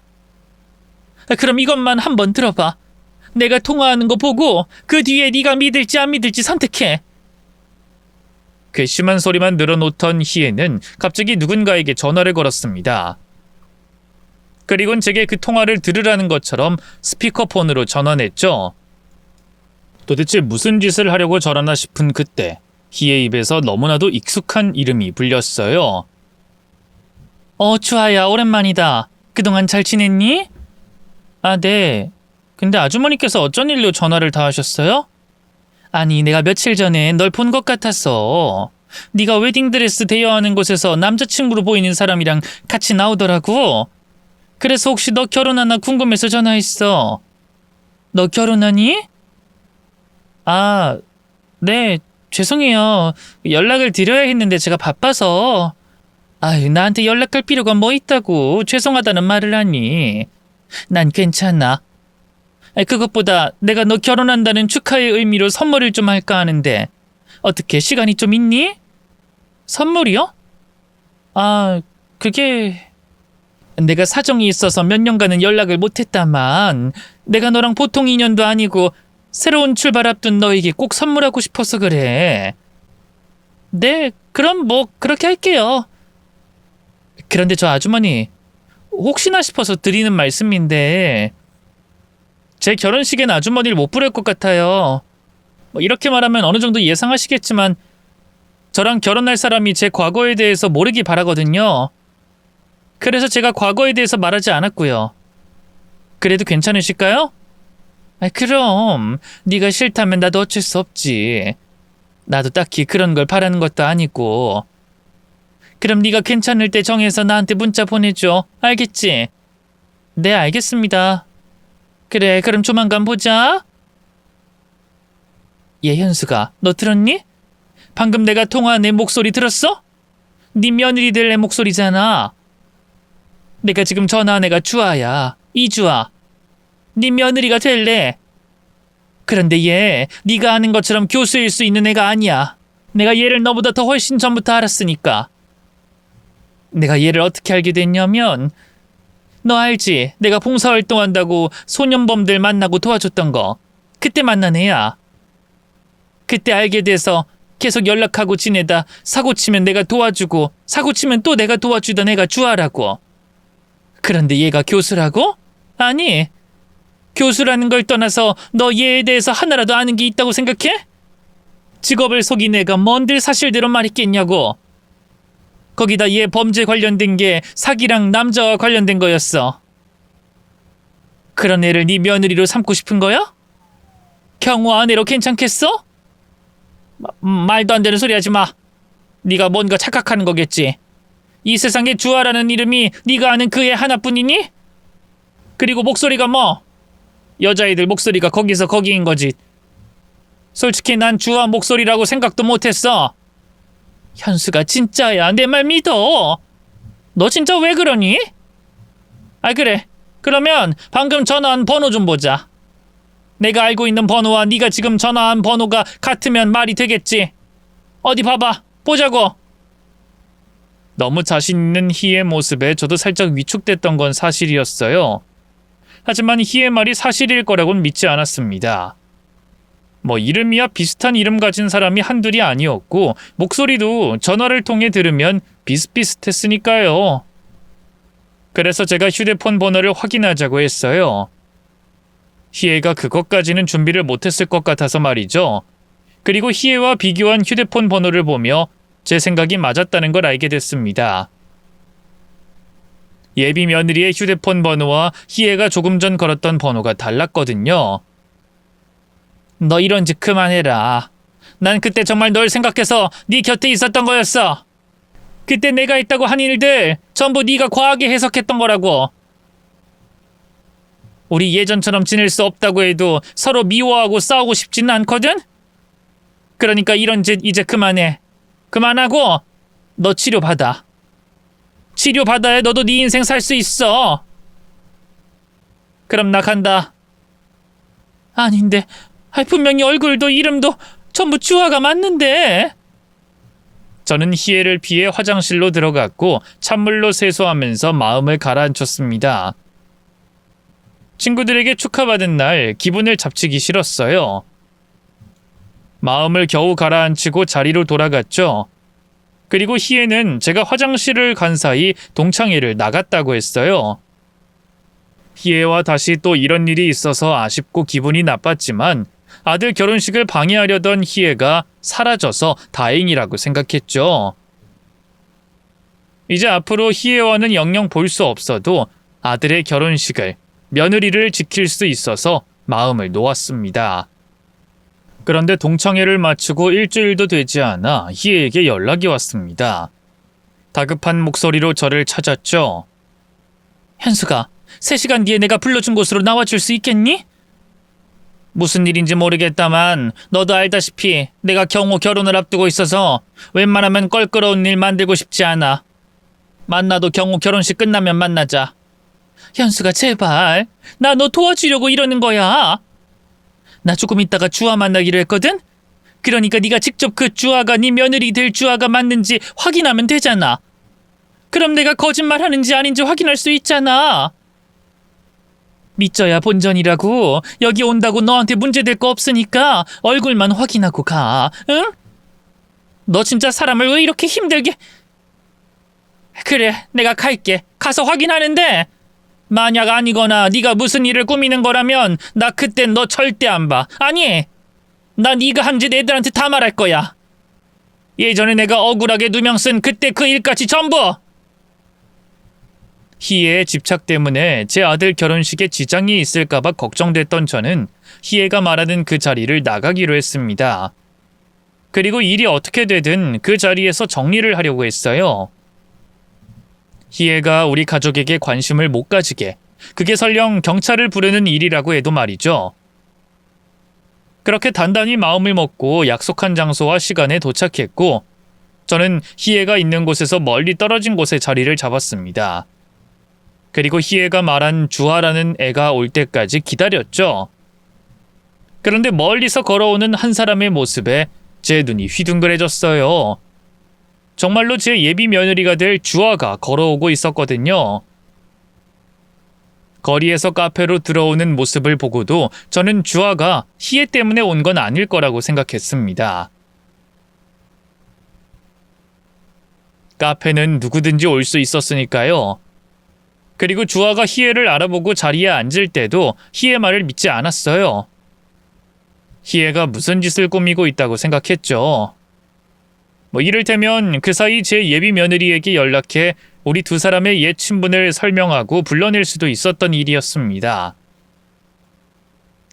그럼 이것만 한번 들어봐. 내가 통화하는 거 보고 그 뒤에 네가 믿을지 안 믿을지 선택해. 괘씸한 소리만 늘어놓던 희애는 갑자기 누군가에게 전화를 걸었습니다. 그리곤 제게 그 통화를 들으라는 것처럼 스피커폰으로 전화냈죠. 도대체 무슨 짓을 하려고 저러나 싶은 그때 희애 입에서 너무나도 익숙한 이름이 불렸어요. 주아야, 오랜만이다. 그동안 잘 지냈니? 아, 네. 근데 아주머니께서 어쩐 일로 전화를 다 하셨어요? 아니, 내가 며칠 전에 널 본 것 같았어. 네가 웨딩드레스 대여하는 곳에서 남자친구로 보이는 사람이랑 같이 나오더라고. 그래서 혹시 너 결혼하나 궁금해서 전화했어. 너 결혼하니? 아, 네, 죄송해요. 연락을 드려야 했는데 제가 바빠서. 아유, 나한테 연락할 필요가 뭐 있다고 죄송하다는 말을 하니. 난 괜찮아. 그것보다 내가 너 결혼한다는 축하의 의미로 선물을 좀 할까 하는데 어떻게 시간이 좀 있니? 선물이요? 아, 그게... 내가 사정이 있어서 몇 년간은 연락을 못했다만 내가 너랑 보통 인연도 아니고 새로운 출발 앞둔 너에게 꼭 선물하고 싶어서 그래. 네, 그럼 뭐 그렇게 할게요. 그런데 저 아주머니, 혹시나 싶어서 드리는 말씀인데 제 결혼식엔 아주머니를 못 부를 것 같아요. 뭐 이렇게 말하면 어느 정도 예상하시겠지만 저랑 결혼할 사람이 제 과거에 대해서 모르기 바라거든요. 그래서 제가 과거에 대해서 말하지 않았고요. 그래도 괜찮으실까요? 그럼 네가 싫다면 나도 어쩔 수 없지. 나도 딱히 그런 걸 바라는 것도 아니고. 그럼 네가 괜찮을 때 정해서 나한테 문자 보내줘. 알겠지? 네, 알겠습니다. 그래, 그럼 조만간 보자. 얘 현수가, 너 들었니? 방금 내가 통화한 내 목소리 들었어? 네 며느리 될 내 목소리잖아. 내가 지금 전화한 애가 주아야. 이주아. 네 며느리가 될래. 그런데 얘 네가 아는 것처럼 교수일 수 있는 애가 아니야. 내가 얘를 너보다 더 훨씬 전부터 알았으니까. 내가 얘를 어떻게 알게 됐냐면 너 알지? 내가 봉사활동한다고 소년범들 만나고 도와줬던 거. 그때 만난 애야. 그때 알게 돼서 계속 연락하고 지내다 사고 치면 내가 도와주고 사고 치면 또 내가 도와주던 애가 주아라고. 그런데 얘가 교수라고? 아니, 교수라는 걸 떠나서 너 얘에 대해서 하나라도 아는 게 있다고 생각해? 직업을 속인 애가 뭔들 사실대로 말했겠냐고. 거기다 얘 범죄 관련된 게 사기랑 남자와 관련된 거였어. 그런 애를 네 며느리로 삼고 싶은 거야? 경호 아내로 괜찮겠어? 말도 안 되는 소리 하지 마. 네가 뭔가 착각하는 거겠지. 이 세상에 주아라는 이름이 네가 아는 그 애 하나뿐이니? 그리고 목소리가 뭐? 여자애들 목소리가 거기서 거기인 거지. 솔직히 난 주아 목소리라고 생각도 못했어. 현수가 진짜야. 내 말 믿어. 너 진짜 왜 그러니? 아, 그래. 그러면 방금 전화한 번호 좀 보자. 내가 알고 있는 번호와 네가 지금 전화한 번호가 같으면 말이 되겠지. 어디 봐봐. 보자고. 너무 자신 있는 희의 모습에 저도 살짝 위축됐던 건 사실이었어요. 하지만 희의 말이 사실일 거라고는 믿지 않았습니다. 뭐 이름이야 비슷한 이름 가진 사람이 한둘이 아니었고 목소리도 전화를 통해 들으면 비슷비슷했으니까요. 그래서 제가 휴대폰 번호를 확인하자고 했어요. 희애가 그것까지는 준비를 못했을 것 같아서 말이죠. 그리고 희애와 비교한 휴대폰 번호를 보며 제 생각이 맞았다는 걸 알게 됐습니다. 예비 며느리의 휴대폰 번호와 희애가 조금 전 걸었던 번호가 달랐거든요. 너 이런 짓 그만해라. 난 그때 정말 널 생각해서 네 곁에 있었던 거였어. 그때 내가 했다고 한 일들 전부 네가 과하게 해석했던 거라고. 우리 예전처럼 지낼 수 없다고 해도 서로 미워하고 싸우고 싶지는 않거든? 그러니까 이런 짓 이제 그만해. 그만하고 너 치료받아. 치료받아야 너도 네 인생 살 수 있어. 그럼 나 간다. 아닌데 분명히 얼굴도 이름도 전부 주아가 맞는데. 저는 희애를 피해 화장실로 들어갔고 찬물로 세수하면서 마음을 가라앉혔습니다. 친구들에게 축하받은 날 기분을 잡치기 싫었어요. 마음을 겨우 가라앉히고 자리로 돌아갔죠. 그리고 희애는 제가 화장실을 간 사이 동창회를 나갔다고 했어요. 희애와 다시 또 이런 일이 있어서 아쉽고 기분이 나빴지만 아들 결혼식을 방해하려던 희애가 사라져서 다행이라고 생각했죠. 이제 앞으로 희애와는 영영 볼 수 없어도 아들의 결혼식을, 며느리를 지킬 수 있어서 마음을 놓았습니다. 그런데 동창회를 마치고 일주일도 되지 않아 희애에게 연락이 왔습니다. 다급한 목소리로 저를 찾았죠. 현수가, 3시간 뒤에 내가 불러준 곳으로 나와줄 수 있겠니? 무슨 일인지 모르겠다만 너도 알다시피 내가 경호 결혼을 앞두고 있어서 웬만하면 껄끄러운 일 만들고 싶지 않아. 만나도 경호 결혼식 끝나면 만나자. 현수가 제발, 나 너 도와주려고 이러는 거야. 나 조금 있다가 주아 만나기로 했거든? 그러니까 네가 직접 그 주아가 네 며느리 될 주아가 맞는지 확인하면 되잖아. 그럼 내가 거짓말하는지 아닌지 확인할 수 있잖아. 믿져야 본전이라고. 여기 온다고 너한테 문제될 거 없으니까 얼굴만 확인하고 가. 응? 너 진짜 사람을 왜 이렇게 힘들게... 그래, 내가 갈게. 가서 확인하는데 만약 아니거나 네가 무슨 일을 꾸미는 거라면 나 그땐 너 절대 안 봐. 아니, 나 네가 한 짓 애들한테 다 말할 거야. 예전에 내가 억울하게 누명 쓴 그때 그 일까지 전부. 희애의 집착 때문에 제 아들 결혼식에 지장이 있을까봐 걱정됐던 저는 희애가 말하는 그 자리를 나가기로 했습니다. 그리고 일이 어떻게 되든 그 자리에서 정리를 하려고 했어요. 희애가 우리 가족에게 관심을 못 가지게, 그게 설령 경찰을 부르는 일이라고 해도 말이죠. 그렇게 단단히 마음을 먹고 약속한 장소와 시간에 도착했고 저는 희애가 있는 곳에서 멀리 떨어진 곳에 자리를 잡았습니다. 그리고 희애가 말한 주아라는 애가 올 때까지 기다렸죠. 그런데 멀리서 걸어오는 한 사람의 모습에 제 눈이 휘둥그레졌어요. 정말로 제 예비 며느리가 될 주아가 걸어오고 있었거든요. 거리에서 카페로 들어오는 모습을 보고도 저는 주아가 희애 때문에 온 건 아닐 거라고 생각했습니다. 카페는 누구든지 올 수 있었으니까요. 그리고 주아가 희애를 알아보고 자리에 앉을 때도 희애 말을 믿지 않았어요. 희애가 무슨 짓을 꾸미고 있다고 생각했죠. 이를테면 그 사이 제 예비 며느리에게 연락해 우리 두 사람의 옛 친분을 설명하고 불러낼 수도 있었던 일이었습니다.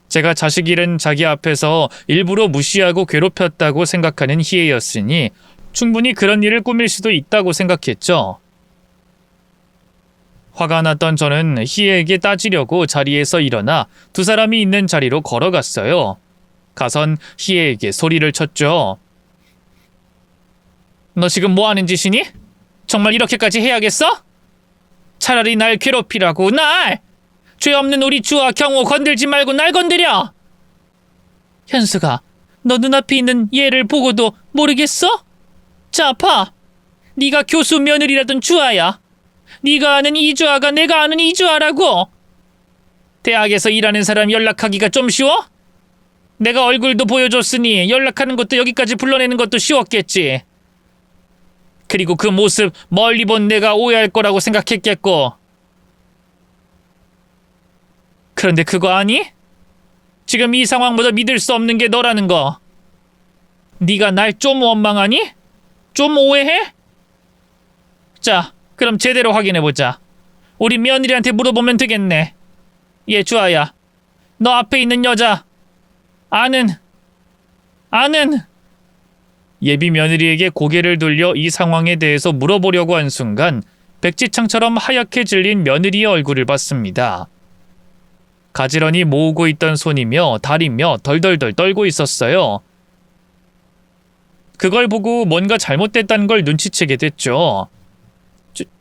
제가 자식 잃은 자기 앞에서 일부러 무시하고 괴롭혔다고 생각하는 희애였으니 충분히 그런 일을 꾸밀 수도 있다고 생각했죠. 화가 났던 저는 희애에게 따지려고 자리에서 일어나 두 사람이 있는 자리로 걸어갔어요. 가선 희애에게 소리를 쳤죠. 너 지금 뭐 하는 짓이니? 정말 이렇게까지 해야겠어? 차라리 날 괴롭히라고. 날! 죄 없는 우리 주아 경호 건들지 말고 날 건드려! 현수가, 너 눈앞에 있는 얘를 보고도 모르겠어? 자, 봐. 네가 교수 며느리라던 주아야. 네가 아는 이 주아가 내가 아는 이 주아라고. 대학에서 일하는 사람 연락하기가 좀 쉬워? 내가 얼굴도 보여줬으니 연락하는 것도 여기까지 불러내는 것도 쉬웠겠지. 그리고 그 모습 멀리 본 내가 오해할 거라고 생각했겠고. 그런데 그거 아니? 지금 이 상황보다 믿을 수 없는 게 너라는 거. 네가 날 좀 원망하니? 좀 오해해? 자, 그럼 제대로 확인해보자. 우리 며느리한테 물어보면 되겠네. 예, 주아야. 너 앞에 있는 여자 아는 예비 며느리에게 고개를 돌려 이 상황에 대해서 물어보려고 한 순간 백지창처럼 하얗게 질린 며느리의 얼굴을 봤습니다. 가지런히 모으고 있던 손이며 다리며 덜덜덜 떨고 있었어요. 그걸 보고 뭔가 잘못됐다는 걸 눈치채게 됐죠.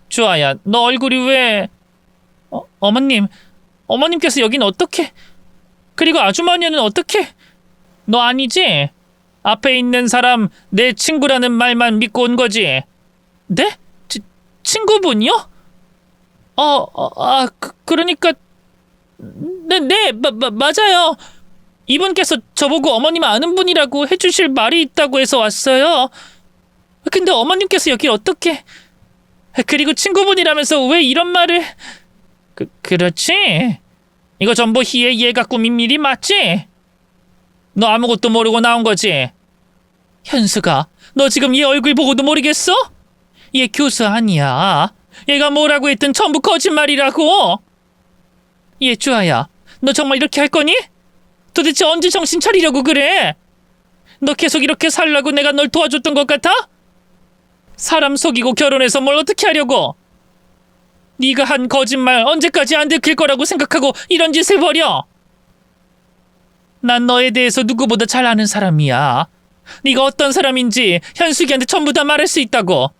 주아야, 너 얼굴이 왜... 어머님께서 여긴 어떻게... 그리고 아주머니는 어떻게... 너 아니지? 앞에 있는 사람 내 친구라는 말만 믿고 온 거지? 네? 친구분이요? 그러니까... 네, 맞아요. 이분께서 저보고 어머님 아는 분이라고 해주실 말이 있다고 해서 왔어요. 근데 어머님께서 여길 어떻게... 그리고 친구분이라면서 왜 이런 말을... 그렇지? 이거 전부 희애 얘가 꾸민 일이 맞지? 너 아무것도 모르고 나온 거지? 현수가, 너 지금 얘 얼굴 보고도 모르겠어? 얘 교수 아니야. 얘가 뭐라고 했든 전부 거짓말이라고. 얘 주아야, 너 정말 이렇게 할 거니? 도대체 언제 정신 차리려고 그래? 너 계속 이렇게 살라고 내가 널 도와줬던 것 같아? 사람 속이고 결혼해서 뭘 어떻게 하려고? 네가 한 거짓말 언제까지 안 들킬 거라고 생각하고 이런 짓을 벌여? 난 너에 대해서 누구보다 잘 아는 사람이야. 네가 어떤 사람인지 현숙이한테 전부 다 말할 수 있다고.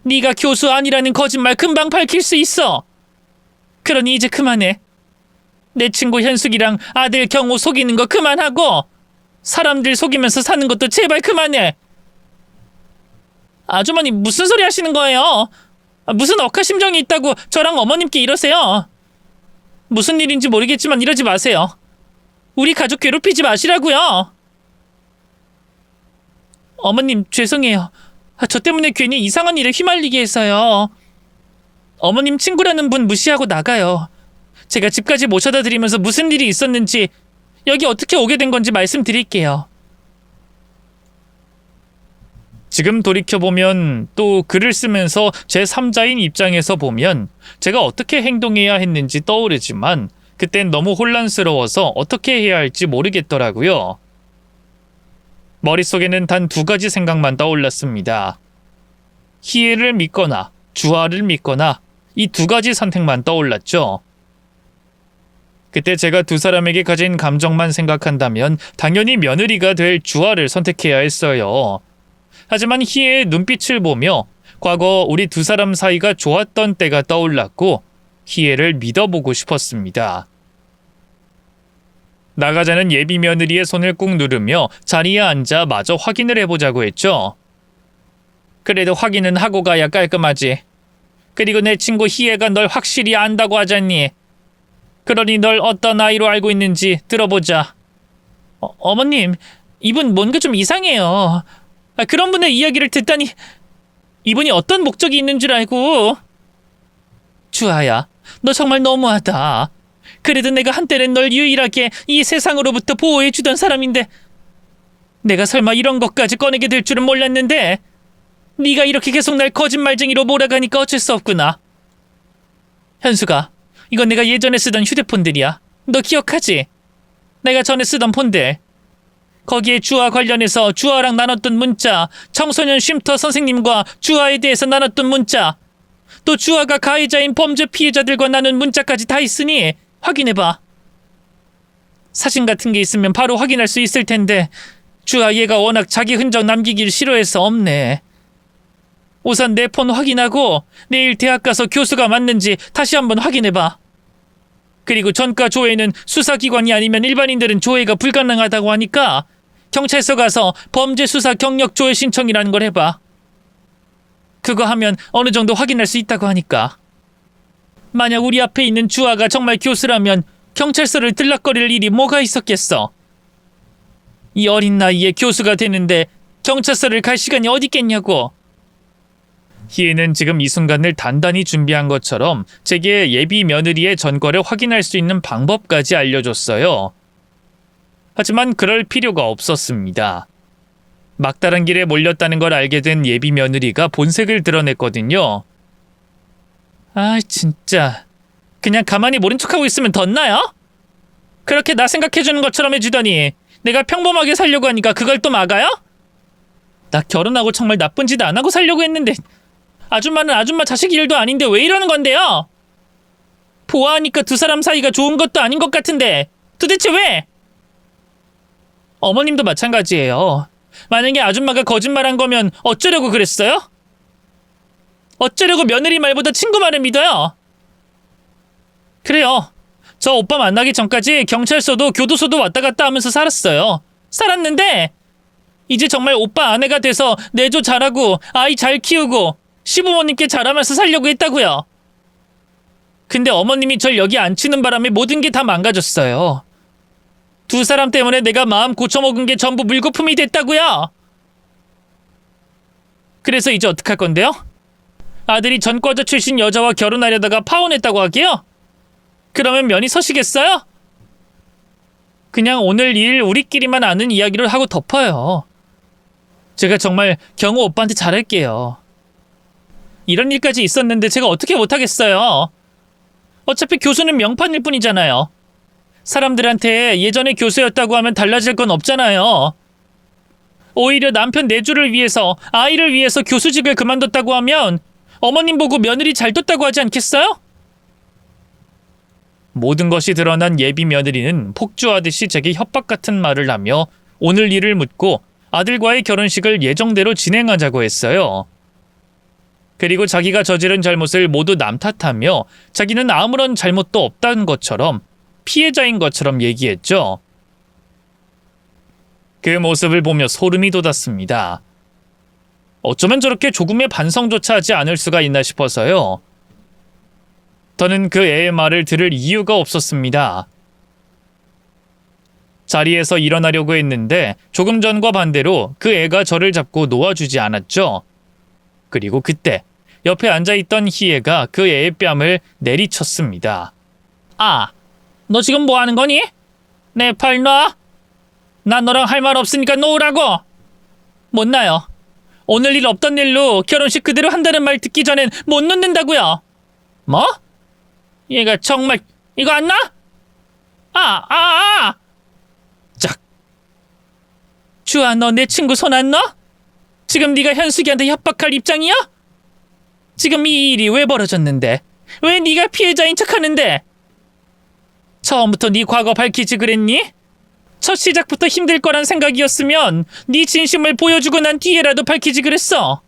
네가 교수 아니라는 거짓말 금방 밝힐 수 있어. 그러니 이제 그만해. 내 친구 현숙이랑 아들 경호 속이는 거 그만하고 사람들 속이면서 사는 것도 제발 그만해. 아주머니 무슨 소리 하시는 거예요? 무슨 억하심정이 있다고 저랑 어머님께 이러세요? 무슨 일인지 모르겠지만 이러지 마세요. 우리 가족 괴롭히지 마시라고요. 어머님 죄송해요. 저 때문에 괜히 이상한 일에 휘말리게 해서요. 어머님 친구라는 분 무시하고 나가요. 제가 집까지 모셔다 드리면서 무슨 일이 있었는지 여기 어떻게 오게 된 건지 말씀드릴게요. 지금 돌이켜보면 또 글을 쓰면서 제3자인 입장에서 보면 제가 어떻게 행동해야 했는지 떠오르지만 그땐 너무 혼란스러워서 어떻게 해야 할지 모르겠더라고요. 머릿속에는 단 두 가지 생각만 떠올랐습니다. 희애를 믿거나 주아를 믿거나 이 두 가지 선택만 떠올랐죠. 그때 제가 두 사람에게 가진 감정만 생각한다면 당연히 며느리가 될 주아를 선택해야 했어요. 하지만 희애의 눈빛을 보며 과거 우리 두 사람 사이가 좋았던 때가 떠올랐고 희애를 믿어보고 싶었습니다. 나가자는 예비 며느리의 손을 꾹 누르며 자리에 앉아 마저 확인을 해보자고 했죠. 그래도 확인은 하고 가야 깔끔하지. 그리고 내 친구 희애가 널 확실히 안다고 하잖니. 그러니 널 어떤 아이로 알고 있는지 들어보자. 어머님, 이분 뭔가 좀 이상해요. 그런 분의 이야기를 듣다니 이분이 어떤 목적이 있는 줄 알고. 주아야, 너 정말 너무하다. 그래도 내가 한때는 널 유일하게 이 세상으로부터 보호해주던 사람인데 내가 설마 이런 것까지 꺼내게 될 줄은 몰랐는데 네가 이렇게 계속 날 거짓말쟁이로 몰아가니까 어쩔 수 없구나. 현수가, 이건 내가 예전에 쓰던 휴대폰들이야. 너 기억하지? 내가 전에 쓰던 폰들. 거기에 주아 관련해서 주아랑 나눴던 문자, 청소년 쉼터 선생님과 주아에 대해서 나눴던 문자, 또 주아가 가해자인 범죄 피해자들과 나눈 문자까지 다 있으니 확인해봐. 사진 같은 게 있으면 바로 확인할 수 있을 텐데 주아 얘가 워낙 자기 흔적 남기길 싫어해서 없네. 우선 내 폰 확인하고 내일 대학 가서 교수가 맞는지 다시 한번 확인해봐. 그리고 전과 조회는 수사기관이 아니면 일반인들은 조회가 불가능하다고 하니까 경찰서 가서 범죄 수사 경력 조회 신청이라는 걸 해봐. 그거 하면 어느 정도 확인할 수 있다고 하니까. 만약 우리 앞에 있는 주아가 정말 교수라면 경찰서를 들락거릴 일이 뭐가 있었겠어. 이 어린 나이에 교수가 되는데 경찰서를 갈 시간이 어디 있겠냐고. 희애는 지금 이 순간을 단단히 준비한 것처럼 제게 예비 며느리의 전과를 확인할 수 있는 방법까지 알려줬어요. 하지만 그럴 필요가 없었습니다. 막다른 길에 몰렸다는 걸 알게 된 예비 며느리가 본색을 드러냈거든요. 아, 진짜. 그냥 가만히 모른 척하고 있으면 덧나요? 그렇게 나 생각해주는 것처럼 해주더니 내가 평범하게 살려고 하니까 그걸 또 막아요? 나 결혼하고 정말 나쁜 짓 안 하고 살려고 했는데 아줌마는 아줌마 자식 일도 아닌데 왜 이러는 건데요? 보아하니까 두 사람 사이가 좋은 것도 아닌 것 같은데 도대체 왜? 어머님도 마찬가지예요. 만약에 아줌마가 거짓말한 거면 어쩌려고 그랬어요? 어쩌려고 며느리 말보다 친구 말을 믿어요? 그래요. 저 오빠 만나기 전까지 경찰서도 교도소도 왔다 갔다 하면서 살았어요. 살았는데 이제 정말 오빠 아내가 돼서 내조 잘하고 아이 잘 키우고 시부모님께 잘하면서 살려고 했다고요. 근데 어머님이 절 여기 앉히는 바람에 모든 게 다 망가졌어요. 두 사람 때문에 내가 마음 고쳐먹은 게 전부 물거품이 됐다고요. 그래서 이제 어떡할 건데요? 아들이 전과자 출신 여자와 결혼하려다가 파혼했다고 하게요? 그러면 면이 서시겠어요? 그냥 오늘 일 우리끼리만 아는 이야기를 하고 덮어요. 제가 정말 경호 오빠한테 잘할게요. 이런 일까지 있었는데 제가 어떻게 못하겠어요. 어차피 교수는 명판일 뿐이잖아요. 사람들한테 예전에 교수였다고 하면 달라질 건 없잖아요. 오히려 남편 내조를 위해서 아이를 위해서 교수직을 그만뒀다고 하면 어머님 보고 며느리 잘 뒀다고 하지 않겠어요? 모든 것이 드러난 예비 며느리는 폭주하듯이 제게 협박 같은 말을 하며 오늘 일을 묻고 아들과의 결혼식을 예정대로 진행하자고 했어요. 그리고 자기가 저지른 잘못을 모두 남 탓하며 자기는 아무런 잘못도 없다는 것처럼 피해자인 것처럼 얘기했죠. 그 모습을 보며 소름이 돋았습니다. 어쩌면 저렇게 조금의 반성조차 하지 않을 수가 있나 싶어서요. 저는 그 애의 말을 들을 이유가 없었습니다. 자리에서 일어나려고 했는데 조금 전과 반대로 그 애가 저를 잡고 놓아주지 않았죠. 그리고 그때 옆에 앉아있던 희애가 그 애의 뺨을 내리쳤습니다. 아, 너 지금 뭐 하는 거니? 내 팔 놔. 나 너랑 할 말 없으니까 놓으라고. 못 놔요. 오늘 일 없던 일로 결혼식 그대로 한다는 말 듣기 전엔 못 놓는다고요. 뭐? 얘가 정말 이거 안 놔? 짝. 주아, 너 내 친구 손 안 놔? 지금 네가 현숙이한테 협박할 입장이야? 지금 이 일이 왜 벌어졌는데? 왜 네가 피해자인 척하는데? 처음부터 네 과거 밝히지 그랬니? 첫 시작부터 힘들 거란 생각이었으면 네 진심을 보여주고 난 뒤에라도 밝히지 그랬어.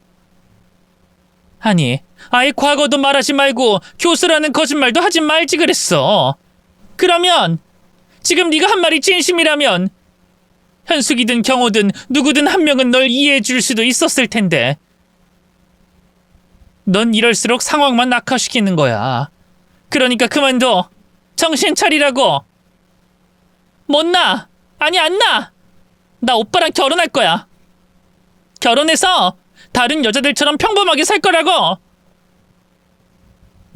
아니, 아예 과거도 말하지 말고 교수라는 거짓말도 하지 말지 그랬어. 그러면 지금 네가 한 말이 진심이라면 현숙이든 경호든 누구든 한 명은 널 이해해 줄 수도 있었을 텐데. 넌 이럴수록 상황만 악화시키는 거야. 그러니까 그만둬. 정신 차리라고. 못 나. 아니 안 나. 나 오빠랑 결혼할 거야. 결혼해서 다른 여자들처럼 평범하게 살 거라고.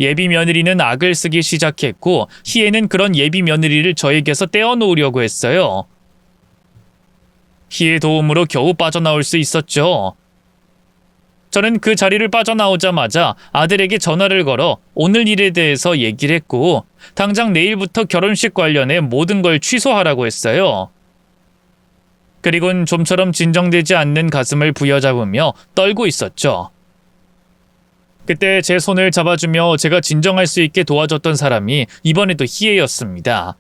예비 며느리는 악을 쓰기 시작했고 희애는 그런 예비 며느리를 저에게서 떼어놓으려고 했어요. 희의 도움으로 겨우 빠져나올 수 있었죠. 저는 그 자리를 빠져나오자마자 아들에게 전화를 걸어 오늘 일에 대해서 얘기를 했고 당장 내일부터 결혼식 관련해 모든 걸 취소하라고 했어요. 그리곤 좀처럼 진정되지 않는 가슴을 부여잡으며 떨고 있었죠. 그때 제 손을 잡아주며 제가 진정할 수 있게 도와줬던 사람이 이번에도 희애였습니다.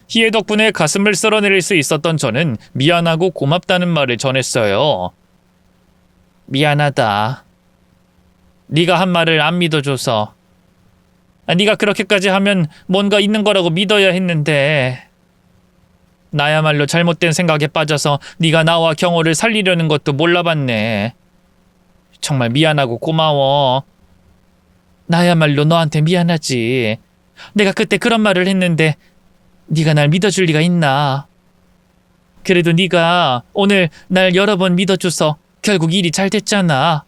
희애 덕분에 가슴을 쓸어내릴 수 있었던 저는 미안하고 고맙다는 말을 전했어요. 미안하다. 네가 한 말을 안 믿어줘서. 네가 그렇게까지 하면 뭔가 있는 거라고 믿어야 했는데 나야말로 잘못된 생각에 빠져서 네가 나와 경호를 살리려는 것도 몰라봤네. 정말 미안하고 고마워. 나야말로 너한테 미안하지. 내가 그때 그런 말을 했는데 네가 날 믿어줄 리가 있나. 그래도 네가 오늘 날 여러 번 믿어줘서 결국 일이 잘 됐잖아.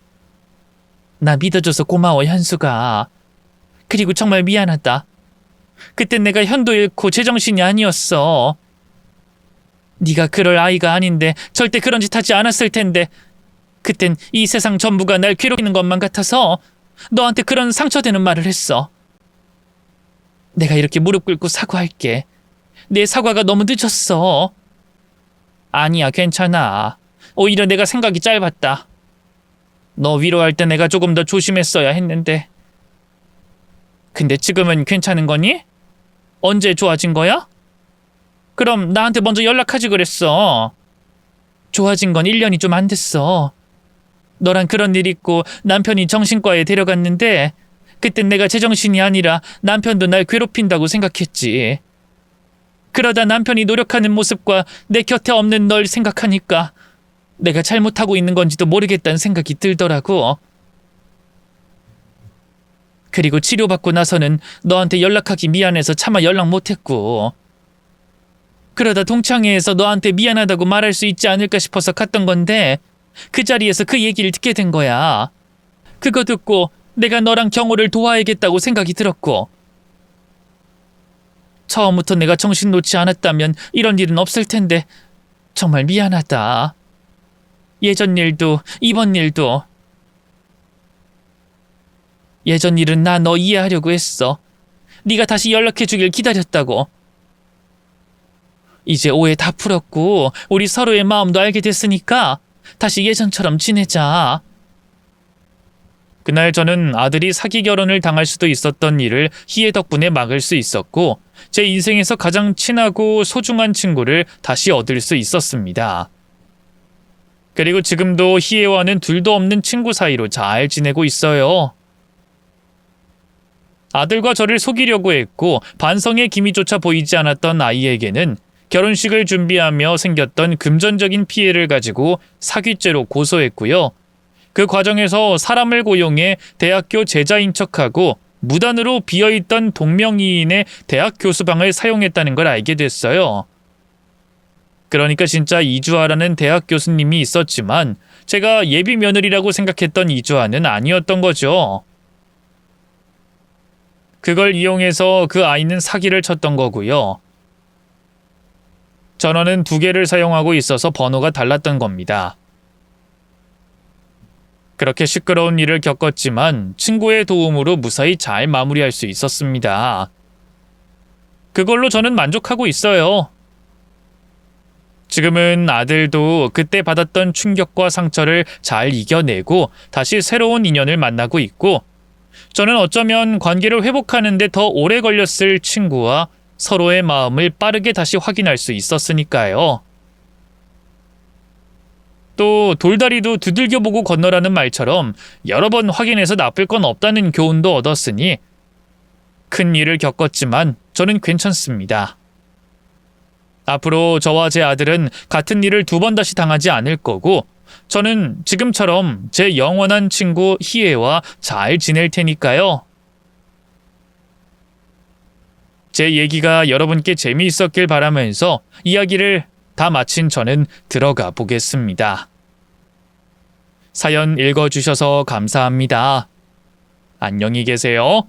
나 믿어줘서 고마워 현수가. 그리고 정말 미안하다. 그땐 내가 현도 잃고 제정신이 아니었어. 네가 그럴 아이가 아닌데 절대 그런 짓 하지 않았을 텐데 그땐 이 세상 전부가 날 괴롭히는 것만 같아서 너한테 그런 상처되는 말을 했어. 내가 이렇게 무릎 꿇고 사과할게. 내 사과가 너무 늦었어. 아니야, 괜찮아. 오히려 내가 생각이 짧았다. 너 위로할 때 내가 조금 더 조심했어야 했는데. 근데 지금은 괜찮은 거니? 언제 좋아진 거야? 그럼 나한테 먼저 연락하지 그랬어. 좋아진 건 1년이 좀 안 됐어. 너랑 그런 일 있고 남편이 정신과에 데려갔는데 그땐 내가 제정신이 아니라 남편도 날 괴롭힌다고 생각했지. 그러다 남편이 노력하는 모습과 내 곁에 없는 널 생각하니까 내가 잘못하고 있는 건지도 모르겠다는 생각이 들더라고. 그리고 치료받고 나서는 너한테 연락하기 미안해서 차마 연락 못했고, 그러다 동창회에서 너한테 미안하다고 말할 수 있지 않을까 싶어서 갔던 건데 그 자리에서 그 얘기를 듣게 된 거야. 그거 듣고 내가 너랑 경호를 도와야겠다고 생각이 들었고, 처음부터 내가 정신 놓지 않았다면 이런 일은 없을 텐데 정말 미안하다. 예전 일도 이번 일도. 예전 일은 나 너 이해하려고 했어. 네가 다시 연락해주길 기다렸다고. 이제 오해 다 풀었고 우리 서로의 마음도 알게 됐으니까 다시 예전처럼 지내자. 그날 저는 아들이 사기 결혼을 당할 수도 있었던 일을 희애 덕분에 막을 수 있었고 제 인생에서 가장 친하고 소중한 친구를 다시 얻을 수 있었습니다. 그리고 지금도 희애와는 둘도 없는 친구 사이로 잘 지내고 있어요. 아들과 저를 속이려고 했고 반성의 기미조차 보이지 않았던 아이에게는 결혼식을 준비하며 생겼던 금전적인 피해를 가지고 사기죄로 고소했고요. 그 과정에서 사람을 고용해 대학교 제자인 척하고 무단으로 비어있던 동명이인의 대학 교수방을 사용했다는 걸 알게 됐어요. 그러니까 진짜 이주아라는 대학 교수님이 있었지만 제가 예비 며느리라고 생각했던 이주아는 아니었던 거죠. 그걸 이용해서 그 아이는 사기를 쳤던 거고요. 전화는 2개를 사용하고 있어서 번호가 달랐던 겁니다. 그렇게 시끄러운 일을 겪었지만 친구의 도움으로 무사히 잘 마무리할 수 있었습니다. 그걸로 저는 만족하고 있어요. 지금은 아들도 그때 받았던 충격과 상처를 잘 이겨내고 다시 새로운 인연을 만나고 있고, 저는 어쩌면 관계를 회복하는 데 더 오래 걸렸을 친구와 서로의 마음을 빠르게 다시 확인할 수 있었으니까요. 또 돌다리도 두들겨보고 건너라는 말처럼 여러 번 확인해서 나쁠 건 없다는 교훈도 얻었으니 큰 일을 겪었지만 저는 괜찮습니다. 앞으로 저와 제 아들은 같은 일을 2번 다시 당하지 않을 거고 저는 지금처럼 제 영원한 친구 희애와 잘 지낼 테니까요. 제 얘기가 여러분께 재미있었길 바라면서 이야기를 다 마친 저는 들어가 보겠습니다. 사연 읽어주셔서 감사합니다. 안녕히 계세요.